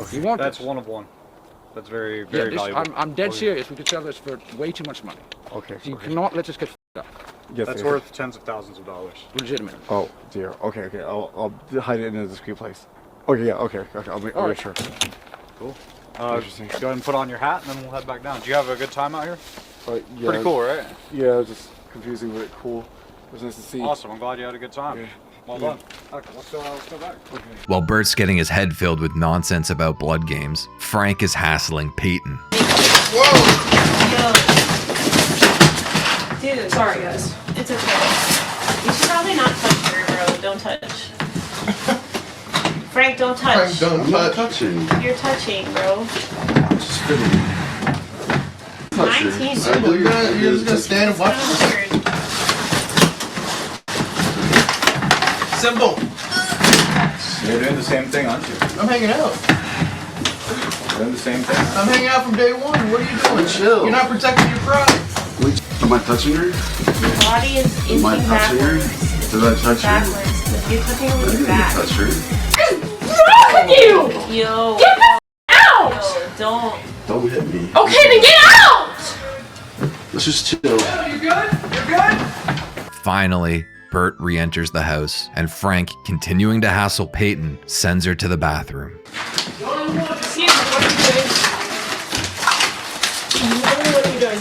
Okay. You want That's this? one of one. That's very valuable. I'm dead serious. We could sell this for way too much money. Okay. So you cannot let this get f***ed up. Yes. That's worth tens of thousands of dollars. Legitimate. Oh dear. Okay. I'll hide it in a discreet place. Okay. Yeah. Okay. I'll make sure. Cool. Interesting. Go ahead and put on your hat, and then we'll head back down. Do you have a good time out here? Yeah, Pretty cool, right? Yeah, just confusing, but cool. It was nice to see. Awesome. I'm glad you had a good time. Yeah. Well done. Okay, let's go back. Okay. While Bert's getting his head filled with nonsense about blood games, Frank is hassling Peyton. Dude, sorry guys. It's okay. You should probably not touch her, bro. Don't touch. Frank, don't touch. I'm not touching. You're touching, bro. Just kidding. 19. You're just gonna stand and watch this. Weird. Simple. You're doing the same thing, aren't you? I'm hanging out. Doing the same thing. I'm hanging out from day one. What are you doing? Chill. You're not protecting your pride. Am I touching her? Your body is Am I inching touching her? backwards. Did I touch her? Backwards. You're touching her I with your didn't back. touch her. What's wrong with you? Yo. Get the out! Yo, don't. Don't hit me. Okay, then get out! Let's just chill. You good? You're good? Finally, Bert re-enters the house, and Frank, continuing to hassle Peyton, sends her to the bathroom. Excuse me, what are you doing? Literally, what are you doing?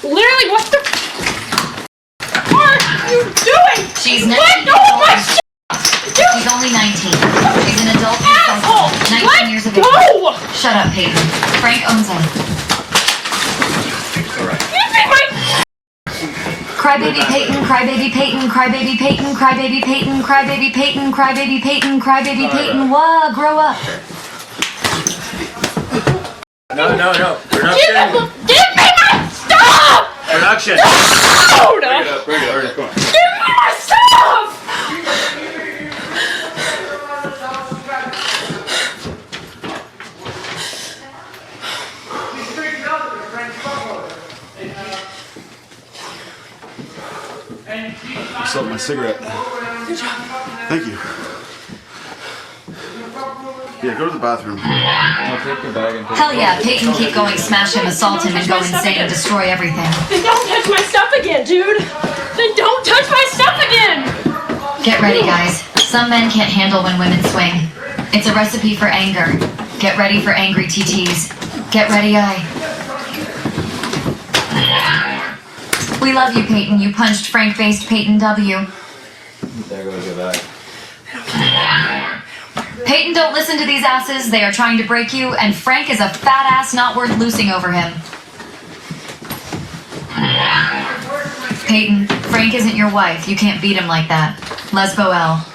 Literally, what the are you doing? She's Let 19 go of my shit! She's only 19. She's an adult. Asshole! 19 years of age. Go! Shut up, Peyton. Frank owns him. Crybaby Peyton, crybaby Peyton, crybaby Peyton, crybaby Peyton, crybaby Peyton, crybaby Peyton, crybaby Peyton. Whoa, grow up. No. Production. Give me my stuff! Production. No! Bring it up. Come on. Give me my stuff! I sold my cigarette. Good job. Thank you. Yeah, go to the bathroom. Take your bag and take Hell yeah, Peyton, keep going, smash him, assault him, and go insane, destroy everything. Then don't touch my stuff again, dude! Then don't touch my stuff again! Get ready, guys. Some men can't handle when women swing. It's a recipe for anger. Get ready for angry TTs. Get ready, We love you, Peyton. You punched Frank-based Peyton W. There goes your bag. Peyton, don't listen to these asses. They are trying to break you, and Frank is a fat ass not worth loosing over him. Peyton, Frank isn't your wife. You can't beat him like that. Lesbo L.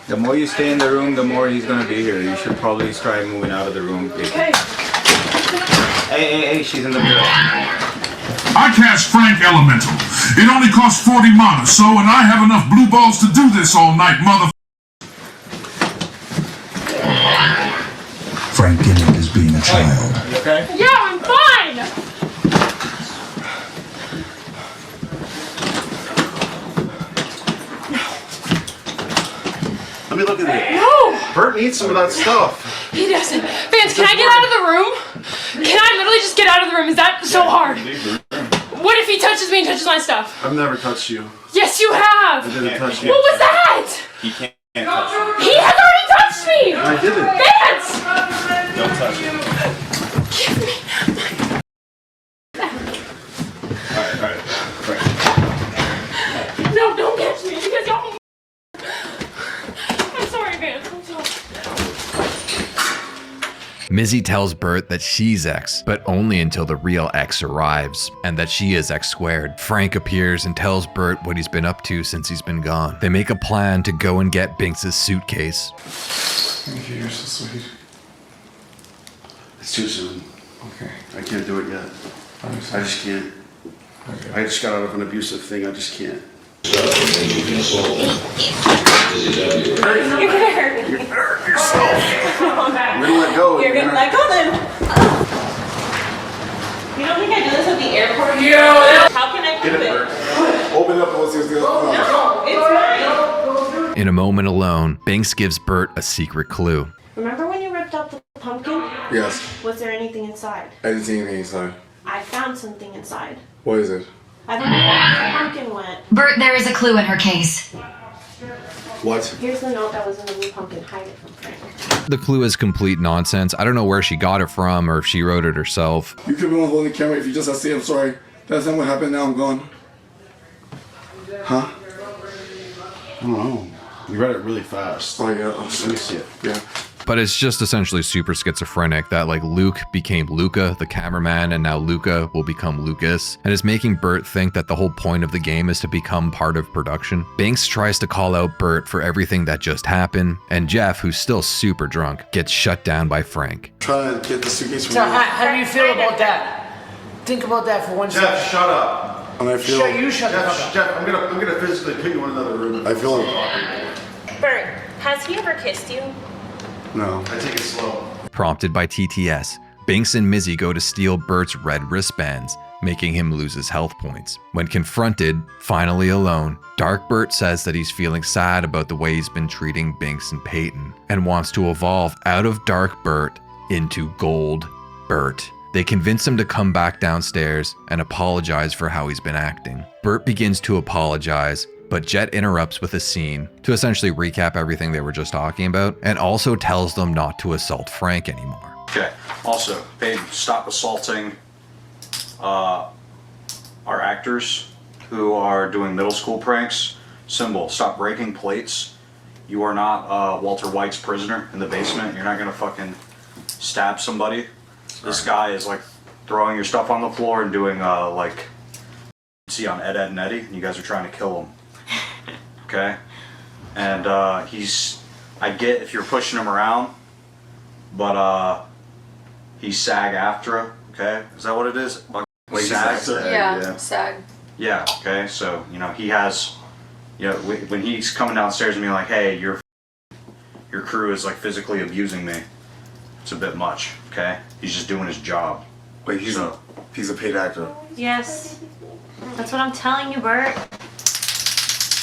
The more you stay in the room, the more he's gonna be here. You should probably try moving out of the room. Okay. Hey, she's in the middle. I cast Frank Elemental. It only costs 40 mana, so, and I have enough blue balls to do this all night, mother. Frank Gimmick is being a child. You okay? Yeah, I'm fine. Let me look at it. No. Bert needs some of that stuff. He doesn't. Vance, can I get out of the room? Can I literally just get out of the room? Is that so hard? What if he touches me and touches my stuff? I've never touched you. Yes, you have. I didn't touch you. What was that? He can't touch you. He has already touched me. I didn't. Vance! Don't touch him. Give me. Alright. No, don't catch me because y'all. I'm sorry, Vance. I'm sorry. Mizzy tells Bert that she's X, but only until the real X arrives, and that she is X squared. Frank appears and tells Bert what he's been up to since he's been gone. They make a plan to go and get Binks' suitcase. Thank you, you're so sweet. It's too soon. Okay. I can't do it yet. I just can't. Okay. I just got out of an abusive thing. I just can't. You're gonna hurt me. You hurt yourself. I'm gonna let go. You're gonna let go then. You don't think I do this at the airport? Yeah. How can I Get prove it, it? Bert. Open up and let's see what's going on. No, it's mine. In a moment alone, Binks gives Bert a secret clue. Remember when you ripped out the pumpkin? Yes. Was there anything inside? I didn't see anything inside. I found something inside. What is it? I don't know where the pumpkin went. Bert, there is a clue in her case. What? Here's the note that was in the blue pumpkin. Hide it from Frank. The clue is complete nonsense. I don't know where she got it from or if she wrote it herself. You could be on holding the camera if you just say, I'm sorry. That's not what happened. Now I'm gone. Huh? I don't know. You read it really fast. Oh, yeah. Let me see it. Yeah. But it's just essentially super schizophrenic that like Luke became Luca, the cameraman, and now Luca will become Lucas, and is making Bert think that the whole point of the game is to become part of production. Binks tries to call out Bert for everything that just happened, and Jeff, who's still super drunk, gets shut down by Frank. Try to get the suitcase from So you. how do you feel about that? Think about that for 1 second. Jeff, shut up. And I feel. Shut the fuck up. Jeff, I'm gonna physically put you in another room. I feel. Bert, has he ever kissed you? No. I take it slow. Prompted by TTS, Binks and Mizzy go to steal Bert's red wristbands, making him lose his health points. When confronted, finally alone, Dark Bert says that he's feeling sad about the way he's been treating Binks and Peyton, and wants to evolve out of Dark Bert into Gold Bert. They convince him to come back downstairs and apologize for how he's been acting. Bert begins to apologize, but Jet interrupts with a scene to essentially recap everything they were just talking about, and also tells them not to assault Frank anymore. Okay. Also, Peyton, stop assaulting our actors who are doing middle school pranks. Symbol, stop breaking plates. You are not Walter White's prisoner in the basement. You're not gonna fucking stab somebody. This guy is like throwing your stuff on the floor and doing like, see on Ed, Edd and Eddy, and you guys are trying to kill him. Okay? And I get if you're pushing him around, but he's SAG-AFTRA, okay? Is that what it is? Wait, SAG? Yeah, SAG. Yeah, okay, so, you know, he has, you know, when he's coming downstairs and being like, hey, your crew is like physically abusing me, it's a bit much, okay? He's just doing his job. Wait, he's a paid actor. Yes. That's what I'm telling you, Bert.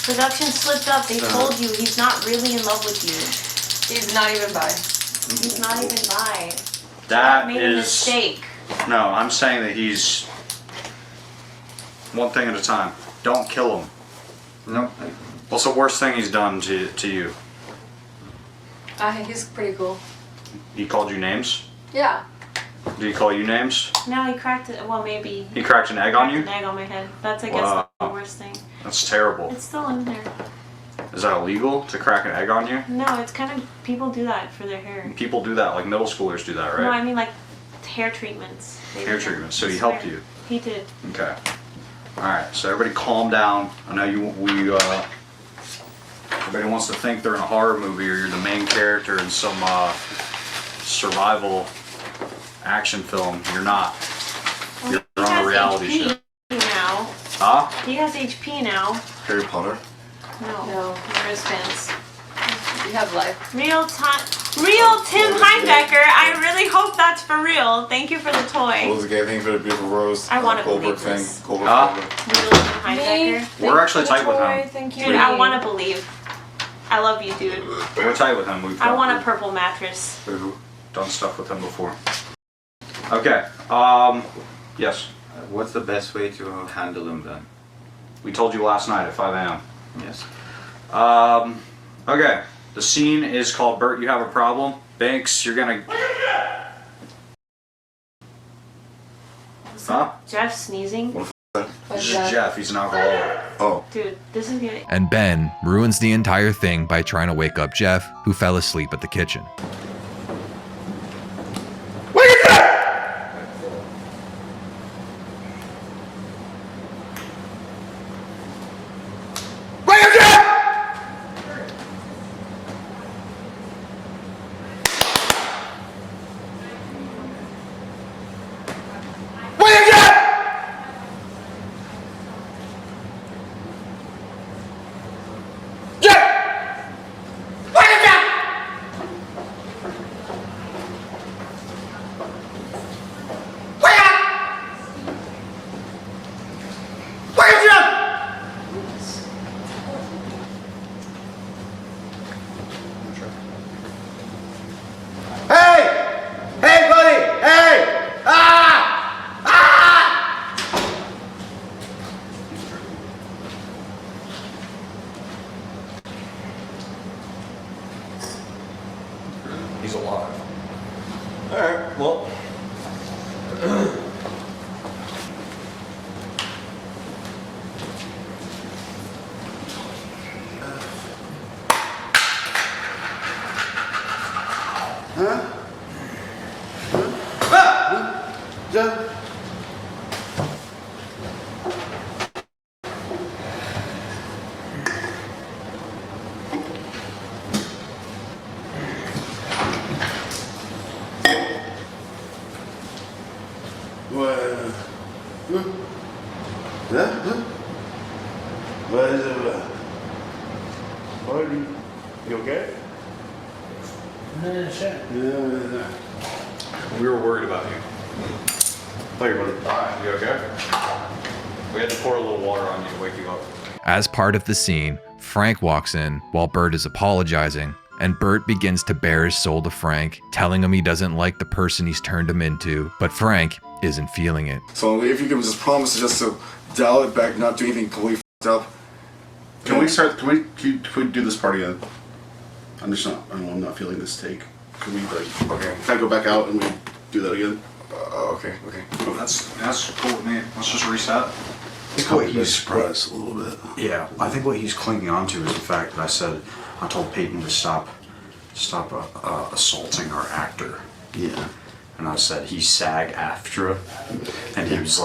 Production slipped up. They told you he's not really in love with you. He's not even bi. He's not even bi. That made a mistake. No, I'm saying that he's one thing at a time. Don't kill him. No. What's the worst thing he's done to you? He's pretty cool. He called you names? Yeah. Did he call you names? No, he cracked it. Well, maybe. He cracked an egg on you? An egg on my head. That's, I guess, Wow. the worst thing. That's terrible. It's still in there. Is that illegal to crack an egg on you? No, it's kind of, people do that for their hair. People do that, like middle schoolers do that, right? No, I mean like hair treatments. Hair treatments. So he helped you? He did. Okay. Alright, so everybody calm down. I know we Everybody wants to think they're in a horror movie or you're the main character in some survival action film. You're not. You're on a reality show. Now. Huh? He has HP now. Harry Potter. No. Wristbands. You have life. Real Tim Heidecker. I really hope that's for real. Thank you for the toy. What was the gay thing for the beautiful rose? I want to Goldberg believe thing. this. Goldberg Real Tim Heidecker. We're actually tight with him. Thank you. Dude, I want to believe. I love you, dude. We're tight with him. We've I want a purple mattress. done stuff with him before. Okay. Yes. What's the best way to handle him then? We told you last night at 5 a.m. Yes. Okay. The scene is called Bert, You Have a Problem. Banks, you're gonna... Huh? Jeff sneezing. This is Jeff, he's an alcoholic. Oh. Dude, this is good. And Ben ruins the entire thing by trying to wake up Jeff, who fell asleep at the kitchen. He's alive. Alright, well. What is it? What are you okay? We were worried about you. Thought you were going to die. You okay? We had to pour a little water on you to wake you up. As part of the scene, Frank walks in while Bert is apologizing, and Bert begins to bare his soul to Frank, telling him he doesn't like the person he's turned him into, but Frank isn't feeling it. So if you can just promise just to dial it back, not do anything completely f***ed up. Can we do this part again? I'm not feeling this take. Can we okay? Can I go back out and we do that again? Okay. That's cool with me. Let's just reset. I think what he's surprised a little bit. Yeah, I think what he's clinging on to is the fact that I told Peyton to stop assaulting our actor. Yeah. And I said he's SAG-AFTRA, and he's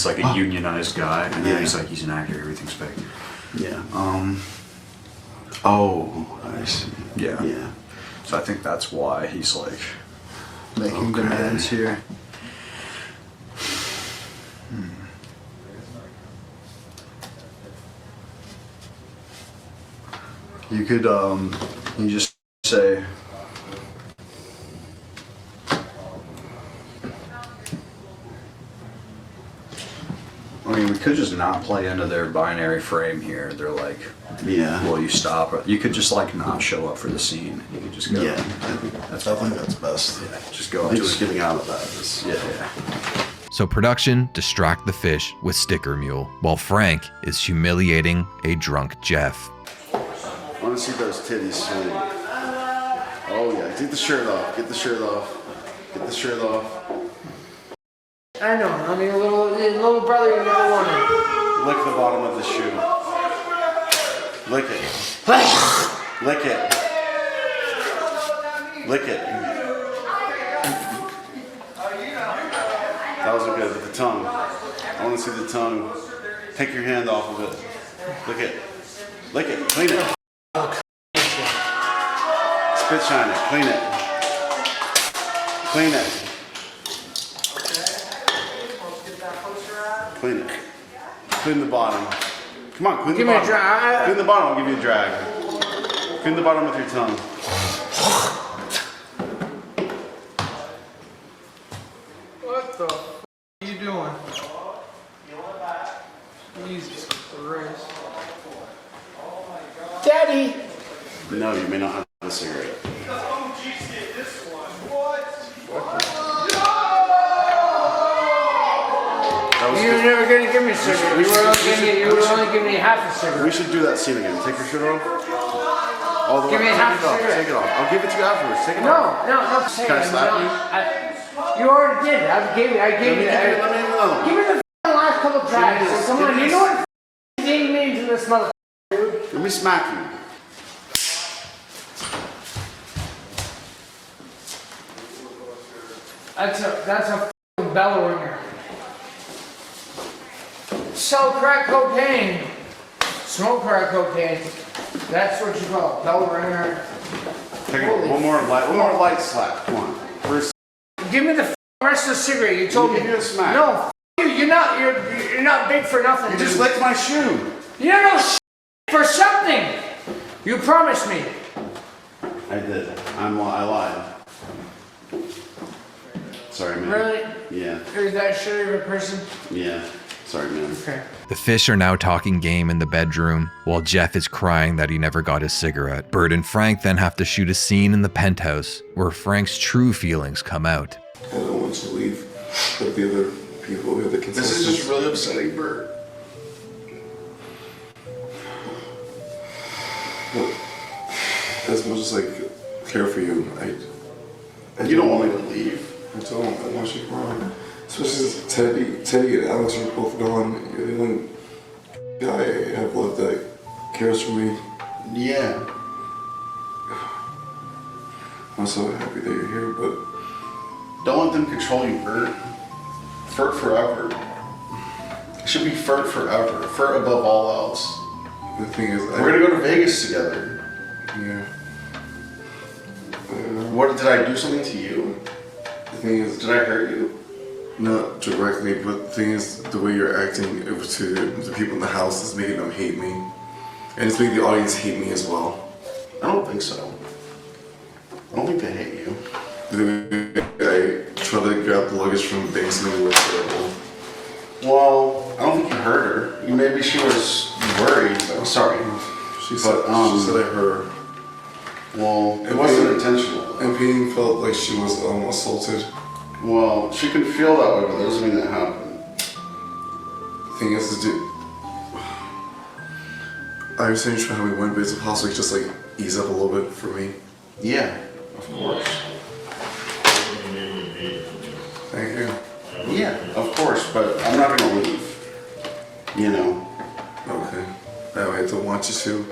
like a unionized guy, and then he's like he's an actor, everything's fake. Yeah. Oh, I see. Yeah. Yeah. So I think that's why he's like Making demands here. You could you just say I mean, we could just not play into their binary frame here. They're like, yeah, will you stop? You could just like not show up for the scene. You could just go. Yeah, I think that's best. Yeah, just go up to to just it. getting out of that. Yeah. So production distract the fish with Sticker Mule, while Frank is humiliating a drunk Jeff. I want to see those titties swing. Oh yeah, take the shirt off. Get the shirt off. Get the shirt off. I know, I mean, little brother, you never wanted. Lick the bottom of the shoe. Lick it. Lick it. Lick it. That was good with the tongue. I want to see the tongue. Take your hand off of it. Lick it. Lick it. Clean it. Spit shine it. Clean it. Clean it. Clean it. Clean the bottom. Come on, clean the bottom. Give me a drag. Clean the bottom, I'll give you a drag. Clean the bottom with your tongue. What the f are you doing? Jesus Christ. Daddy! No, you may not have a cigarette. You're never gonna give me a cigarette. You were only giving me half a cigarette. We should do that scene again. Take your shirt off. All the way. Give me half a cigarette. Take it off. I'll give it to you afterwards. Take it No, off. no, no. Can I slap you? You already did. I gave you. Let me have another one. Give me the last couple drags. Come on, you know what ding means in this mother, dude? Let me smack you. That's a f***ing bell ringer. Sell crack cocaine. Smoke crack cocaine. That's what you call it. Bell ringer. Take it. One more light slap. Come on. First. Give me the rest of the cigarette. You told me. Give you a smack. No, you. You're not big for nothing. You just licked my shoe. You don't know for something. You promised me. I did. I lied. Sorry, man. Really? Yeah. You're that shitty of a person? Yeah. Sorry, man. Okay. The fish are now talking game in the bedroom, while Jeff is crying that he never got his cigarette. Bert and Frank then have to shoot a scene in the penthouse, where Frank's true feelings come out. I don't want you to leave, but the other people, the other contestants. This is just really upsetting, Bert. Look, as much as I care for you, you don't want me to leave. I don't. I want you gone. Especially since Teddy and Alex are both gone. You're the only guy I have left that cares for me. Yeah. I'm so happy that you're here, but don't let them control you, Bert. Furt forever. It should be Furt forever. Furt above all else. The thing is, we're gonna go to Vegas together. Yeah. What did I do something to you? The thing is, did I hurt you? Not directly, but the thing is, the way you're acting to the people in the house is making them hate me, and it's making the audience hate me as well. I don't think so. I don't think they hate you. I tried to grab the luggage from the basement. It was terrible. Well, I don't think you hurt her. Maybe she was worried. I'm sorry. She said I hurt her. Well, it wasn't intentional. And Payne felt like she was assaulted. Well, she can feel that way, but that doesn't mean that happened. The thing is, I understand you're trying to help me win, but it's possible just like ease up a little bit for me. Yeah, of course. Thank you. Yeah, of course, but I'm not gonna leave. You know. Okay. I don't want you to.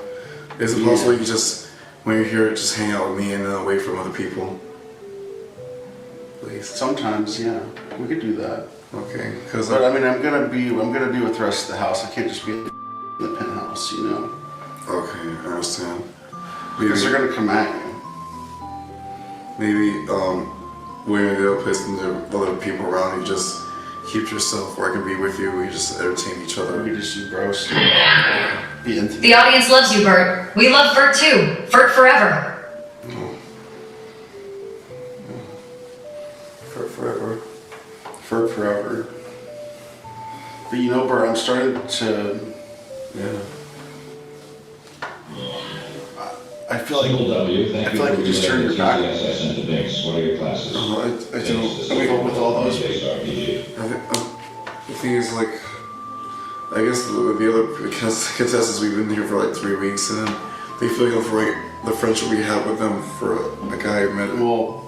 Is it possible you just, when you're here, just hang out with me and away from other people? Please. Sometimes, yeah, we could do that. Okay. But I mean, I'm gonna be with the rest of the house. I can't just be in the penthouse, you know. Okay, I understand. Because they're gonna come at you. Maybe when you're in the other place and there are other people around, you just keep yourself where I can be with you. We just entertain each other. We just do bro stuff. Be intimate. The audience loves you, Bert. We love Bert too. Bert forever. Forever. For forever. But you know, Bert, I'm starting to. Yeah. I feel like you just turned your back. I don't. I mean, with all those. the thing is, like, I guess the other contestants, we've been here for like 3 weeks, and they feel like for the friendship we have with them for a guy I met. Well,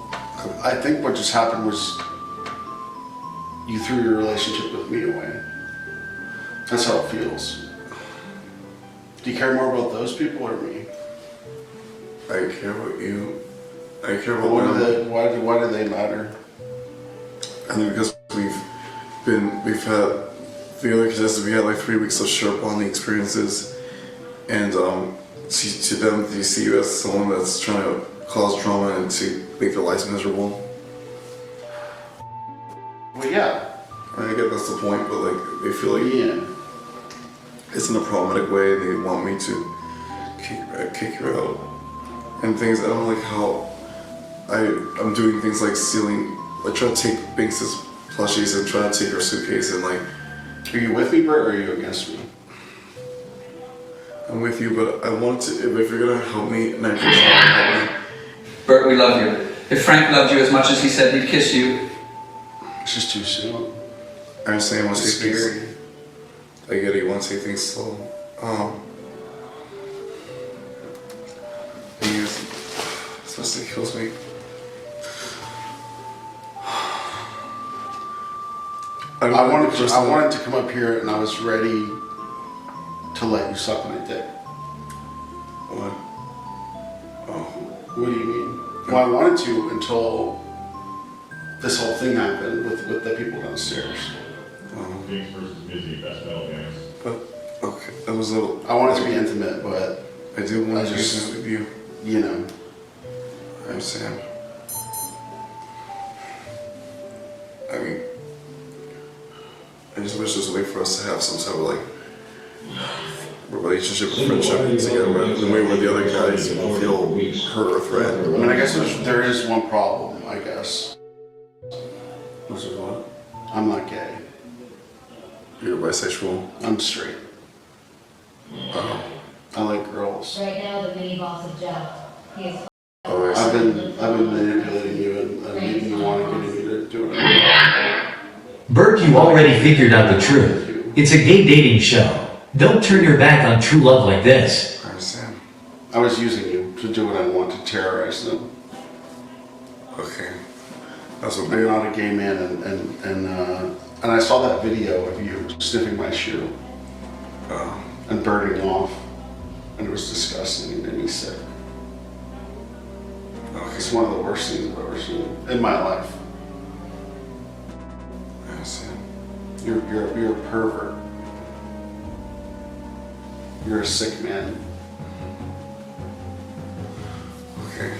I think what just happened was you threw your relationship with me away. That's how it feels. Do you care more about those people or me? I care about you. I care about why do they matter? I think because we've had the other contestants, we had like 3 weeks of short bonding experiences, and to them they see you as someone that's trying to cause drama and to make their lives miserable. Well, yeah. I get that's the point, but like they feel like it's in a problematic way. They want me to kick her out and things. I don't like how I'm doing things like stealing. I try to take Binks's plushies and try to take her suitcase and like. Are you with me, Bert, or are you against me? I'm with you, but I want to. If you're gonna help me, and I appreciate you help me. Bert, we love you. If Frank loved you as much as he said he'd kiss you, it's just too soon. I understand. I want to say things. I get it. You want to say things slow. Thing is, especially kills me. I wanted to come up here and I was ready to let you suck my dick. What? Oh. What do you mean? Well, I wanted to until this whole thing happened with the people downstairs. But, okay, that was a little... I wanted to be intimate, but... I do want to be intimate with you. You know. I understand. I mean... I just wish there's a way for us to have some sort of like relationship or friendship together in the way where the other guys don't feel hurt or threatened. I mean, I guess there is one problem, I guess. What's it called? I'm not gay. You're bisexual? I'm straight. Oh. I like girls. Right now, the mini boss of Joe. He is. Oh, I've been manipulating you and making you want to get me to do it. Bert, you already figured out the truth. It's a gay dating show. Don't turn your back on true love like this. I understand. I was using you to do what I want, to terrorize them. Okay. That's what I'm not a gay man, and I saw that video of you sniffing my shoe and burning off, and it was disgusting and made me sick. Okay. It's one of the worst things I've ever seen in my life. I understand. You're a pervert. You're a sick man. Okay.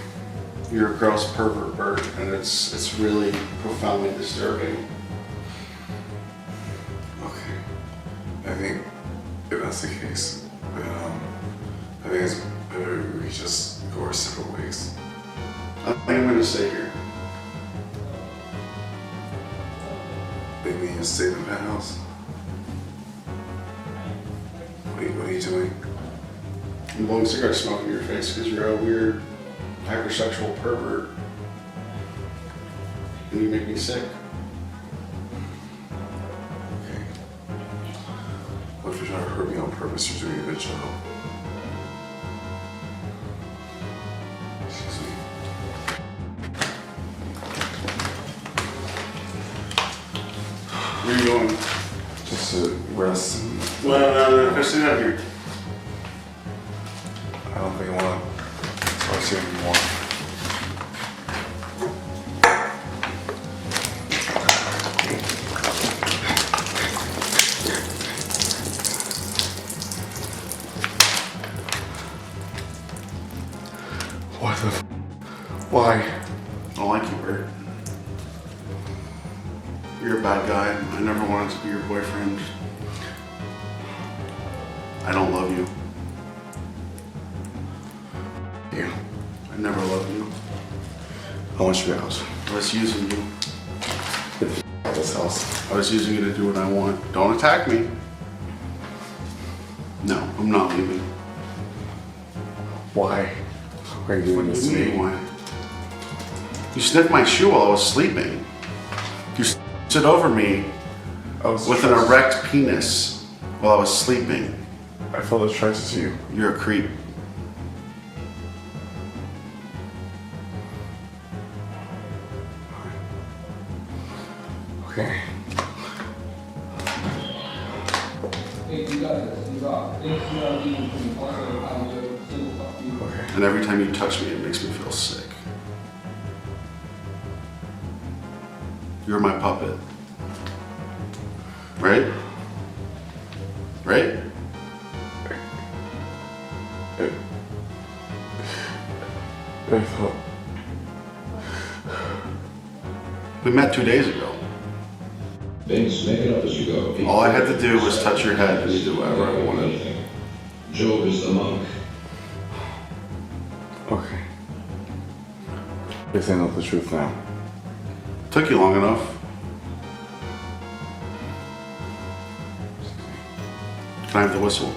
You're a gross pervert, Bert, and it's really profoundly disturbing. Okay. I think if that's the case, then I think it's better we just go our separate ways. I think I'm gonna stay here. Maybe you stay in the penthouse. What are you doing? I'm blowing cigarette smoke in your face because you're a weird hypersexual pervert. And you make me sick. Okay. What if you're trying to hurt me on purpose? You're doing a good job. Excuse me. Where are you going? Just to rest. Well, no, sit out here. I don't think I want to talk to you anymore. What the f? Why? I don't like you, Bert. You're a bad guy. I never wanted to be your boyfriend. I don't love you. Yeah. I never loved you. I want you out. I was using you. Get out of this house. I was using you to do what I want. Don't attack me. No, I'm not leaving. Why? Why are you doing this to me? Why? You sniffed my shoe while I was sleeping. You stood over me with an erect penis while I was sleeping. I felt attracted to you. You're a creep. Okay. And every time you touch me, it makes me feel sick. You're my puppet. Right? Right? I thought... We met 2 days ago. Vince, make it up as you go. All I had to do was touch your head and you did whatever I wanted. Job is the monk. Okay. Guess I know the truth now. Took you long enough. Can I have the whistle?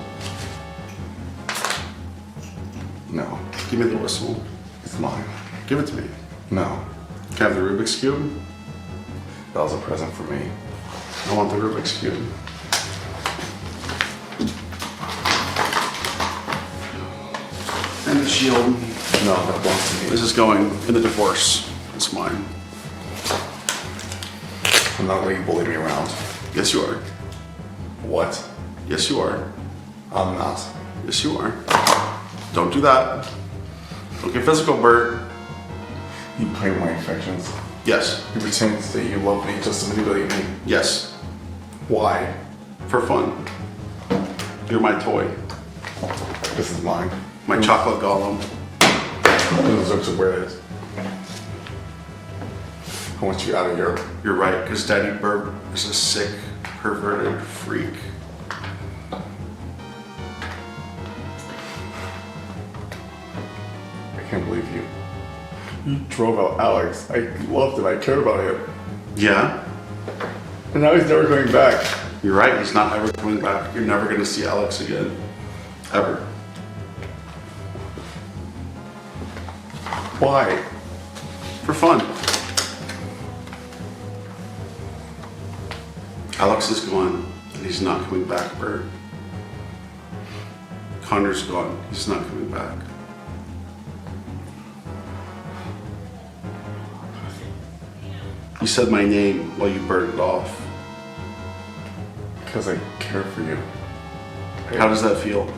No. Give me the whistle. It's mine. Give it to me. No. Can I have the Rubik's Cube? That was a present for me. I want the Rubik's Cube. And the shield. No, that belongs to me. This is going in the divorce. It's mine. I'm not letting you bully me around. Yes, you are. What? Yes, you are. I'm not. Yes, you are. Don't do that. Don't get physical, Bert. You play with my affections. Yes. You pretend that you love me just to manipulate me. Yes. Why? For fun. You're my toy. This is mine. My chocolate golem. Those jokes are where it is. I want you out of here. You're right, because Daddy Bert is a sick, perverted freak. I can't believe you. You drove out Alex. I loved him. I cared about him. Yeah? And now he's never coming back. You're right, he's not ever coming back. You're never going to see Alex again. Ever. Why? For fun. Alex is gone, and he's not coming back, Bert. Connor's gone. He's not coming back. You said my name while you burned it off. Because I care for you. How does that feel?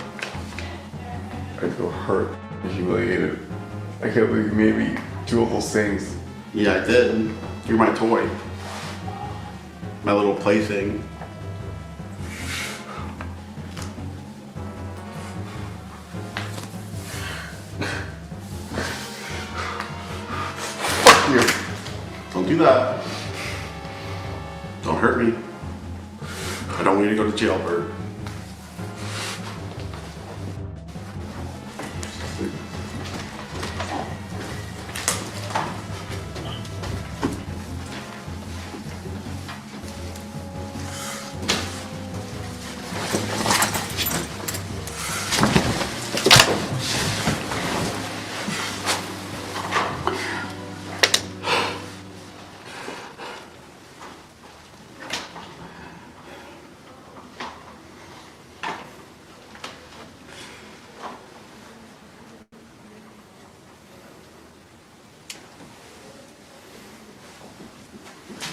I feel hurt and humiliated. I can't believe you made me do all those things. Yeah, I did. You're my toy. My little plaything. Fuck you. Don't do that. Don't hurt me. I don't want you to go to jail, Bert.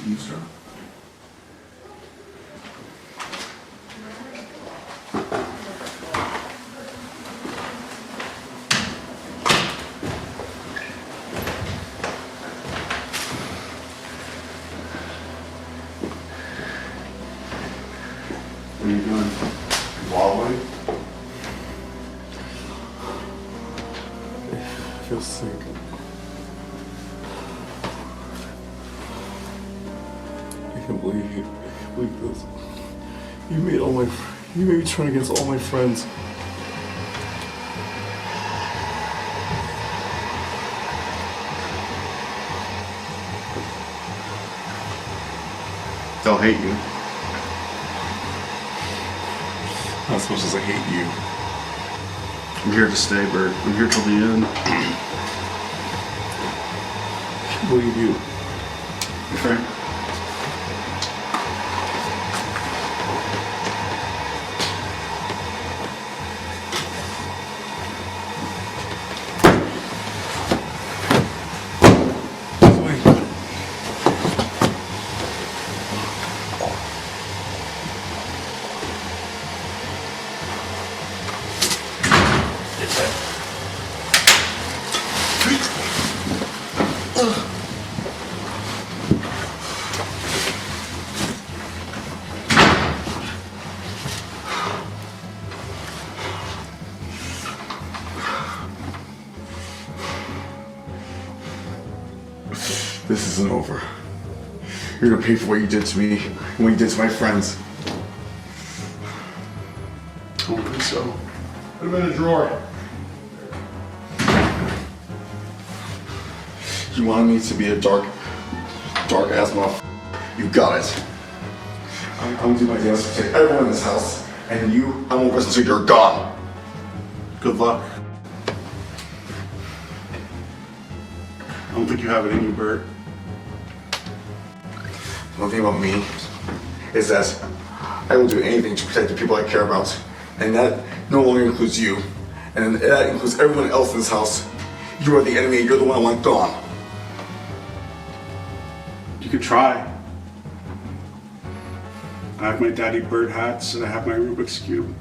Eavesdrop. What are you doing? Wobbling? I feel sick. I can't believe you. I can't believe this. You made me turn against all my friends. They'll hate you. Not as much as I hate you. I'm here to stay, Bert. I'm here till the end. I can't believe you. Frank. This isn't over. You're gonna pay for what you did to me and what you did to my friends. I don't think so. Put them in a drawer. You wanted me to be a dark ass motherfucker. You got it. I'm gonna do my damnedest to protect everyone in this house. And you, I won't rest until you're gone. Good luck. I don't think you have it in you, Bert. One thing about me is that I will do anything to protect the people I care about. And that no longer includes you. And that includes everyone else in this house. You are the enemy and you're the one I want gone. You could try. I have my Daddy Bird hats and I have my Rubik's Cube.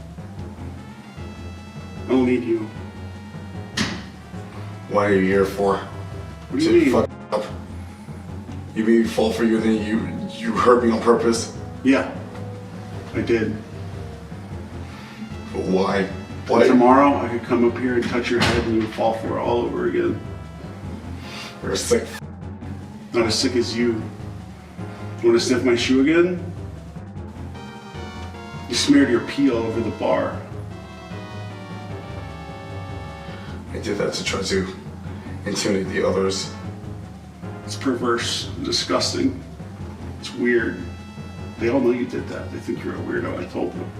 I don't need you. What are you here for? What do you mean? Fuck up. You made me fall for you and then you hurt me on purpose? Yeah, I did. But why? Why? Tomorrow I could come up here and touch your head and you would fall for it all over again. You're sick. Not as sick as you. You want to sniff my shoe again? You smeared your pee all over the bar. I did that to try to intimidate the others. It's perverse and disgusting. It's weird. They all know you did that. They think you're a weirdo. I told them.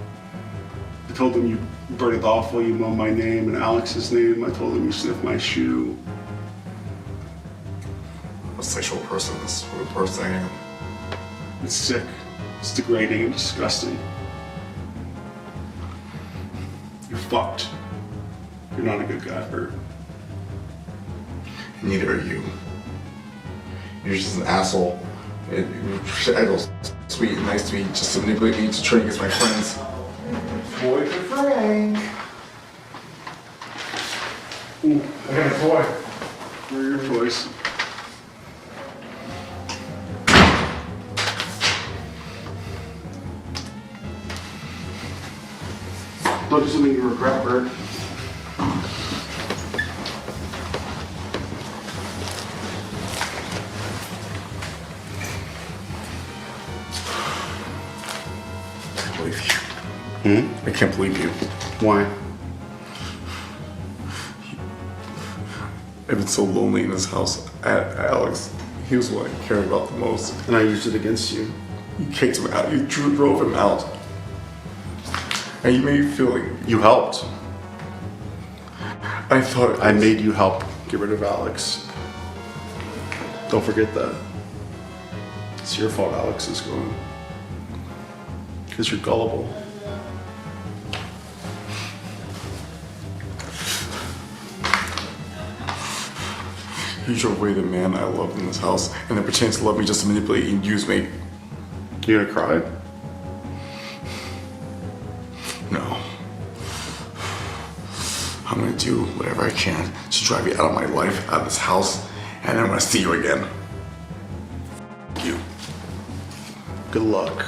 I told them you burned it off while you moaned my name and Alex's name. I told them you sniffed my shoe. I'm a sexual person. That's what the person I am. It's sick. It's degrading and disgusting. You're fucked. You're not a good guy, Bert. Neither are you. You're just an asshole. You're all sweet and nice to me, just to manipulate me to turn against my friends. Boy for Frank. Ooh, I got a toy. Where are your toys? Don't do something you regret, Bert. I can't believe you. I can't believe you. Why? I've been so lonely in this house. Alex, he was what I cared about the most. And I used it against you. You kicked him out. You drove him out. And you made me feel like... You helped. I thought... I made you help get rid of Alex. Don't forget that. It's your fault Alex is gone. Because you're gullible. You drove away the man I loved in this house and then pretend to love me just to manipulate and use me. You gonna cry? No. I'm gonna do whatever I can to drive you out of my life, out of this house, and then I'm gonna see you again. You. Good luck.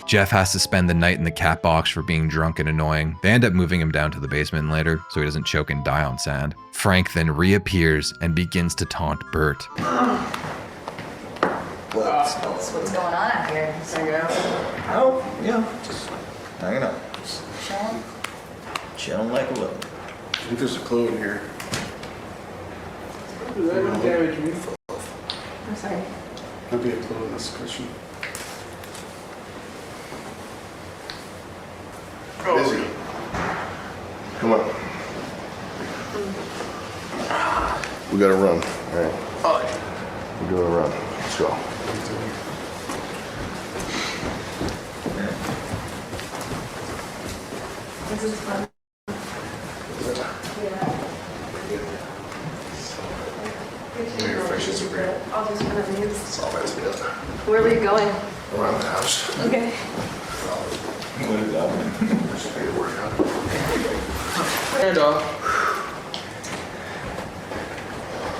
Jeff has to spend the night in the cat box for being drunk and annoying. They end up moving him down to the basement later so he doesn't choke and die on sand. Frank then reappears and begins to taunt Bert. What's going on out here? Oh, yeah, just hanging out. Just Chilling? chilling like a little. I think there's a clue in here. I'm sorry. Might be a clue in this question. Busy. Come on. We gotta run, alright? We're doing a run. Let's go. This is fun. Your friendships are great. I'll just kind of use. It's all nice together. Where are you going? Around the house. Okay. What is that? Just made it work out. Handoff.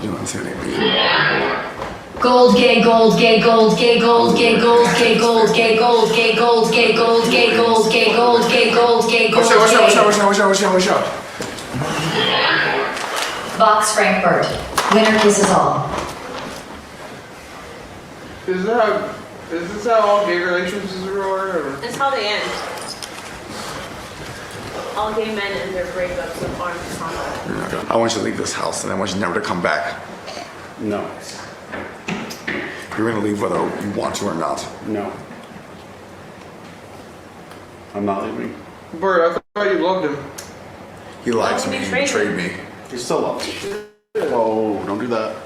You don't say anything. Gold, gay, gold, gay, gold, gay, gold, gay, gold, gay, gold, gay, gold, gay, gold, gay, gold, gay, gold, gay, gold, gay, gold, gay, gold. Watch out. Box Frankfurt. Winner kisses all. Is this how all gay relationships are? Or? That's how they end. All gay men end their breakups with armed combat. I want you to leave this house and I want you never to come back. No. You're gonna leave whether you want to or not. No. I'm not leaving. Bert, I thought you loved him. He lied to me, he betrayed me. He still loves me. Oh, don't do that.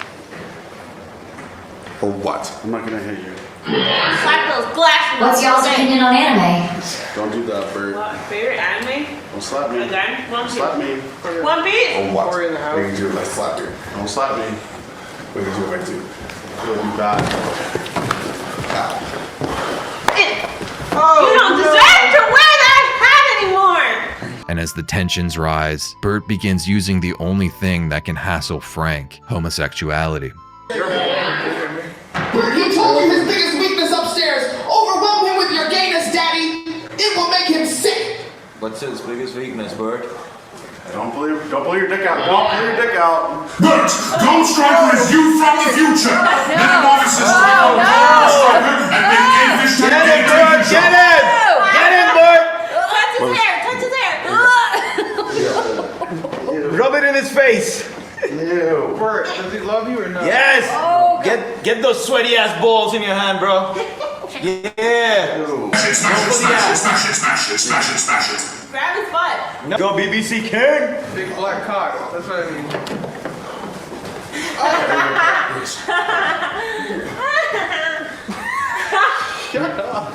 For what? I'm not gonna hit you. Slap those glasses. What's y'all's opinion on anime? Don't do that, Bert. What, favorite anime? Don't slap me. Again? Don't slap me. One Piece? Or what? Corey in the What house. are you gonna do if I slap you? Don't slap me. What are you gonna do if I do? It'll be bad. You don't deserve to wear that hat anymore! And as the tensions rise, Bert begins using the only thing that can hassle Frank, homosexuality. You told him his biggest weakness upstairs. Overwhelm him with your gayness, Daddy. It will make him sick. What's his biggest weakness, Bert? Don't pull your dick out. Don't pull your dick out. Bert, Gold Striker is you from the future. Then Marcus is Gold Striker, and then gay Fishtank. Get it, Bert! Get it! Get it, Bert! Touch his hair! Rub it in his face. Ew. Bert, does he love you or not? Yes! Get those sweaty ass balls in your hand, bro. Yeah! Smash it. Grab his butt. No. Go BBC King! Big black cock. That's what I mean. Shut up.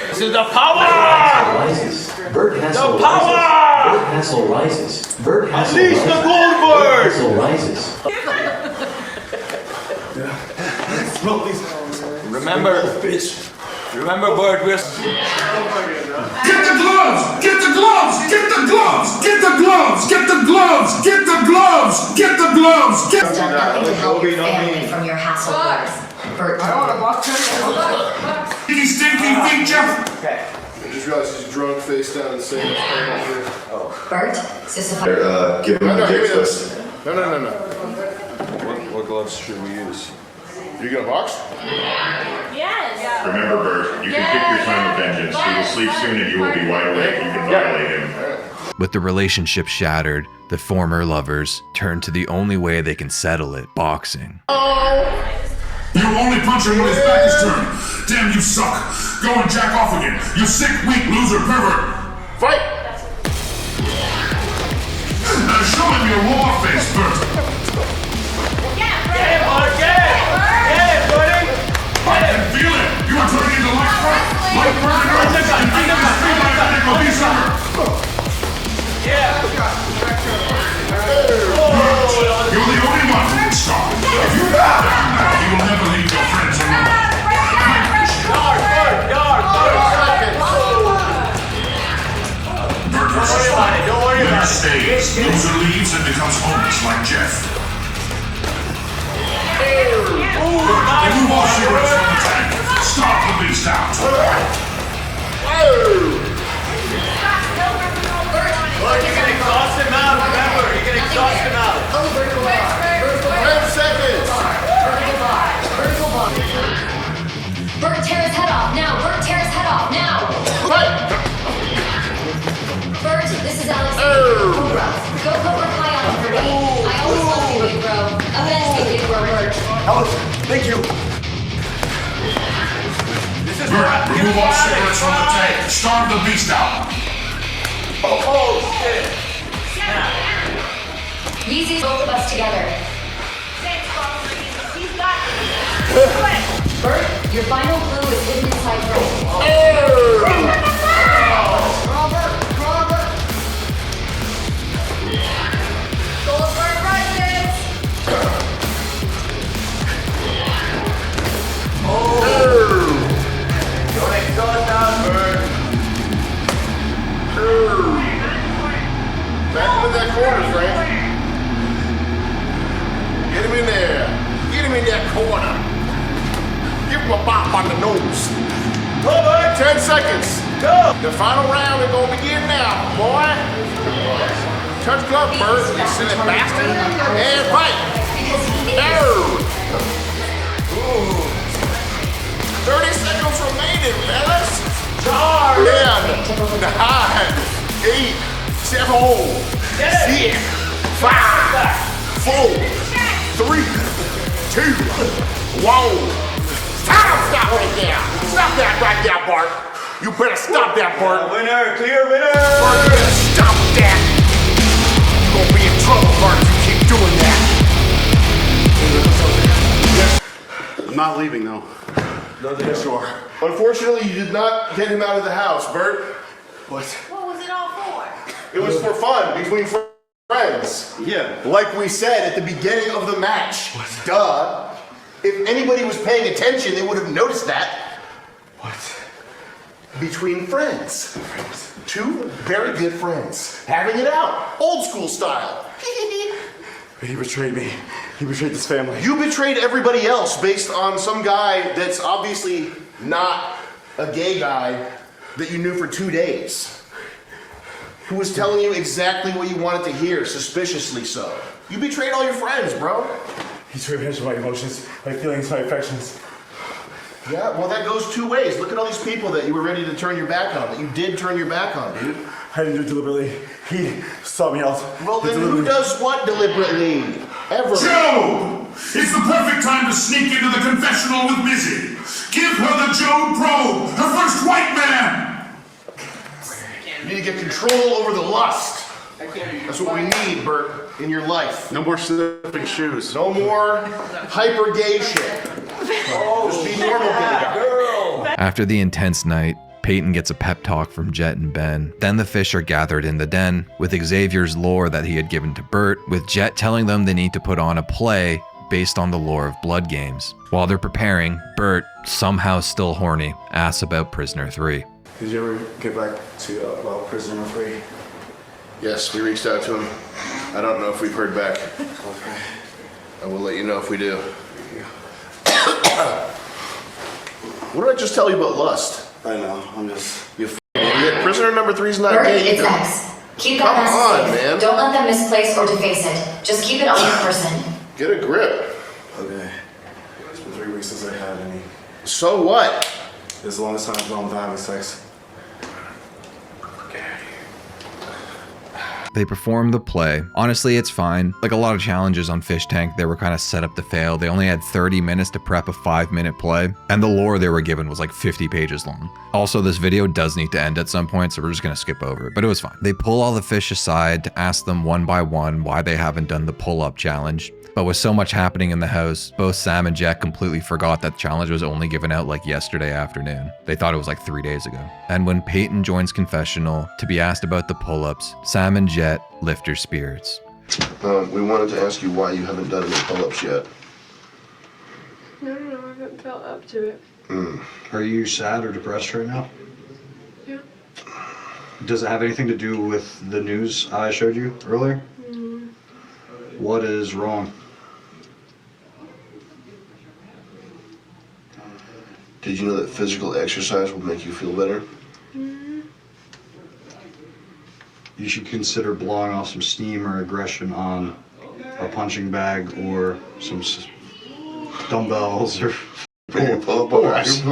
This is the power! Rises. Bert Hassel The power! rises. Bert Hassel rises. Bert Hassel Unleash rises. the Goldberg! Hassel rises. Remember, Bert, we're... Get the gloves! Get the gloves! Get the gloves! Get the gloves! Get the gloves! Get the gloves! Get the gloves! Get It's done nothing to help your family from your hassle wars. Bert. I want a box. These stinking feet, Jeff! Okay. I just realized he's drunk, face down, and saying Bert, sissified. Give him the dick twist. No. What gloves should we use? You got a box? Yes. Remember, Bert, you can pick your time of vengeance. He will sleep soon and you will be wide awake. You can violate him. With the relationship shattered, the former lovers turn to the only way they can settle it, boxing. You only punch him when his back is turned. Damn, you suck. Go and jack off again. You sick, weak, loser, pervert. Fight! Now show him your war face, Bert. Get it, buddy! I can feel it. You are turning into light burn and earth. And beat the street like a nickel sucker. Yeah! You're the only one who can stop him. If you bow down now, he will never leave your friends alone. Bert versus Frank. Winner stays. Loser leaves and becomes homeless like Jeff. Remove all cigarettes from the tank. Start the beast out. You're gonna exhaust him out, remember, you're gonna exhaust him out. 10 seconds! Bert, tear his head off now. Bert, tear his head off now. Bert, this is Alex. Cobra. Go Cobra Kai on him for me. I always love you, big bro. Avenge me, big bro, Bert. Alex, thank you. Bert, remove all cigarettes from the tank. Start the beast out. Oh, shit. Yeezy's both of us together. He's got this. Bert, your final clue is hidden inside Frank. Goldberg rises! Don't exhaust out, Bert. Back with that corner, Frank. Get him in there. Get him in that corner. Give him a bop on the nose. 10 seconds. Go. The final round is going to begin now, boy. Touch glove, Bert, you silly bastard. And fight. Oh. 30 seconds remaining, fellas. 10, 9, 8, 7, 6, 5, 4, 3, 2, 1. Stop right there. Stop that right there, Bart. You better stop that, Bart. Winner, clear winner. Bart, you better stop that. You're gonna be in trouble, Bart, if you keep doing that. I'm not leaving, though. Yes, you are. Unfortunately, you did not get him out of the house, Bert. What? What was it all for? It was for fun between friends. Yeah. Like we said at the beginning of the match. Duh. If anybody was paying attention, they would have noticed that. What? Between friends. Two very good friends. Having it out. Old school style. He betrayed me. He betrayed this family. You betrayed everybody else based on some guy that's obviously not a gay guy that you knew for 2 days. Who was telling you exactly what you wanted to hear, suspiciously so. You betrayed all your friends, bro. He betrayed my emotions, my feelings, my affections. Yeah, well that goes 2 ways. Look at all these people that you were ready to turn your back on, that you did turn your back on, dude. I didn't do it deliberately. He saw me out. Well then who does what deliberately? Ever? Joe! It's the perfect time to sneak into the confessional with Missy. Give her the Joe probe, the first white man! You need to get control over the lust. That's what we need, Bert, in your life. No more sniffing shoes. No more hyper gay shit. Just be normal gay guy. After the intense night, Peyton gets a pep talk from Jet and Ben. Then the fish are gathered in the den, with Xavier's lore that he had given to Bert, with Jet telling them they need to put on a play based on the lore of Blood Games. While they're preparing, Bert, somehow still horny, asks about Prisoner 3. Did you ever get back to about Prisoner 3? Yes, we reached out to him. I don't know if we've heard back. Okay. I will let you know if we do. What did I just tell you about lust? I know, I'm just... You f***ing idiot. Prisoner number 3's not Bert, gay it's either. X. Keep that Come on, message safe. man. Don't let them misplace or deface it. Just keep it on your person. Get a grip. Okay. It's been 3 weeks since I had any. So what? It's the longest time I've gone without having sex. They perform the play. Honestly, it's fine. Like a lot of challenges on Fish Tank, they were kind of set up to fail. They only had 30 minutes to prep a 5-minute play, and the lore they were given was like 50 pages long. Also, this video does need to end at some point, so we're just gonna skip over it, but it was fine. They pull all the fish aside to ask them one by one why they haven't done the pull-up challenge. But with so much happening in the house, both Sam and Jet completely forgot that the challenge was only given out like yesterday afternoon. They thought it was like 3 days ago. And when Peyton joins confessional to be asked about the pull-ups, Sam and Jet lift her spirits. We wanted to ask you why you haven't done any pull-ups yet. I don't know, I haven't felt up to it. Are you sad or depressed right now? Yeah. Does it have anything to do with the news I showed you earlier? What is wrong? Did you know that physical exercise will make you feel better? You should consider blowing off some steam or aggression on a punching bag or some dumbbells or pull-ups.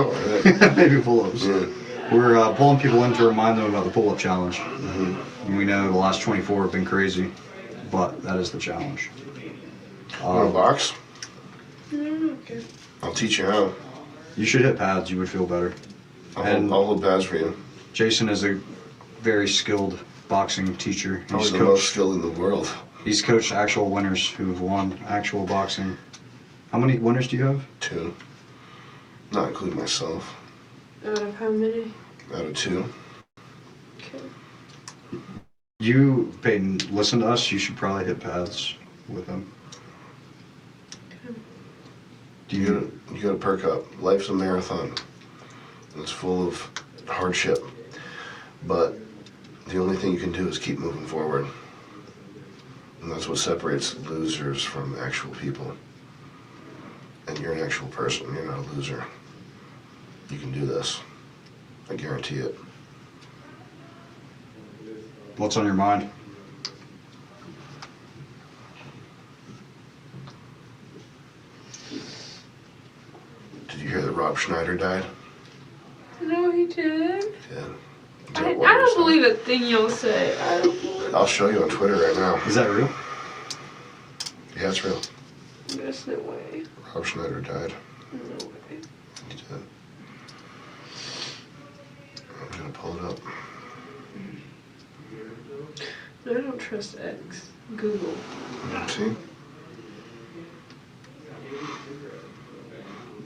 Maybe pull-ups. Yeah. We're pulling people in to remind them about the pull-up challenge. And we know the last 24 have been crazy, but that is the challenge. Want a box? Okay. I'll teach you how. You should hit pads, you would feel better. I'll hold pads for you. Jason is a very skilled boxing teacher. Probably the most skilled in the world. He's coached actual winners who have won actual boxing. How many winners do you have? 2. Not including myself. Out of how many? Out of 2. Okay. You, Peyton, listen to us. You should probably hit pads with him. You gotta perk up. Life's a marathon. It's full of hardship. But the only thing you can do is keep moving forward. And that's what separates losers from actual people. And you're an actual person, you're not a loser. You can do this. I guarantee it. What's on your mind? Did you hear that Rob Schneider died? No, he did. Yeah. I don't believe a thing you'll say. I don't believe. I'll show you on Twitter right now. Is that real? Yeah, it's real. There's no way. Rob Schneider died. No way. He did. I'm gonna pull it up. No, I don't trust X. Google. See?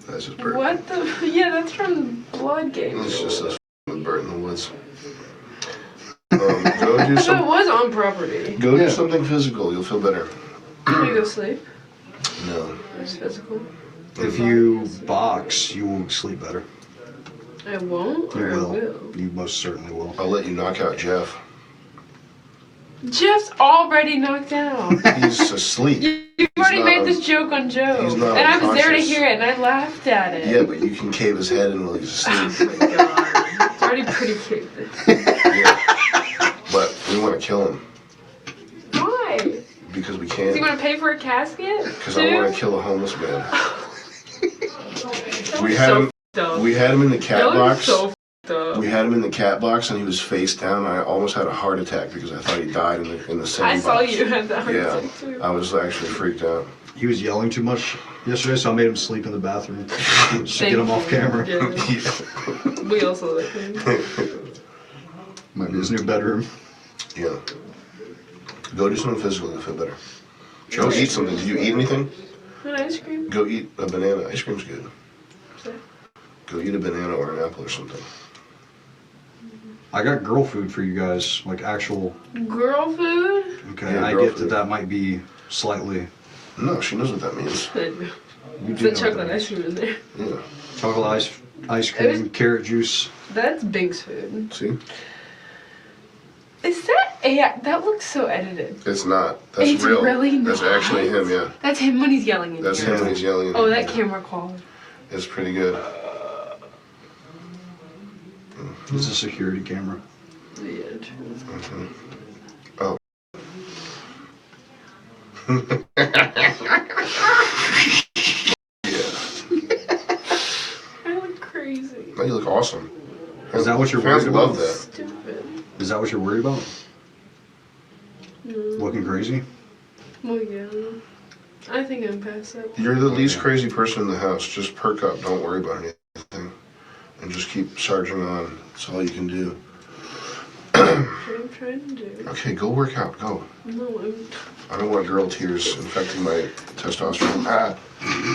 That's just Bert. What the? Yeah, that's from Blood Games. It's just us with Bert in the woods. Go do So it some. was on property. Go do something physical. You'll feel better. Can you go sleep? No. It's physical. If you box, you will sleep better. I won't, You or I will. will. You most certainly will. I'll let you knock out Jeff. Jeff's already knocked out. He's asleep. You've already not made un- this joke on Joe. He's not And I was there to unconscious. hear it, and I laughed at it. Yeah, but you can cave his head in while he's asleep. Oh my god. It's already pretty cute. But we want to kill him Why? because we Does he can't. want to pay for a casket? Because I want to kill a homeless man. We had so him. dumb. We had him in the cat That was box. so dumb. We had him in the cat box, and he was face down. I almost had a heart attack because I thought he died in the same I box. saw you had that heart Yeah, attack too. I was actually freaked out. He was yelling too much yesterday, so I made him sleep in the bathroom just to get him off camera. Yeah. We also like him. Might be his new bedroom. Yeah. Go do something physical. You'll feel better. Go eat something. Did you eat anything? An ice cream? Go eat a banana. Ice cream's good. Okay. Go eat a banana or an apple or something. I got girl food for you guys, like actual. Girl food? Okay, Yeah, I girl get food. that might be slightly. No, she knows what that means. You It's do a know chocolate that. ice cream in there. Yeah. Chocolate ice cream, carrot juice. That's Bink's food. See? Is that AI? That looks so edited. It's not. That's It's real. really That's not. actually him, yeah. That's him when he's yelling at That's you. him when he's yelling at Oh, you. that camera quality. It's pretty good. It's a security camera. Yeah, true. Mhm. Oh. I look crazy. No, you look awesome. Is that what you're Fans worried love about? that. Stupid. Is that what you're worried about? No. Looking crazy? Well, yeah. I think I'm past that. You're the least crazy person in the house. Just perk up. Don't worry about anything. And just keep charging on. That's all you can do. What I'm trying to do. Okay, go work out. Go. No, I don't want girl tears infecting my testosterone. Ah.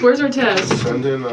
Where's our test? Send in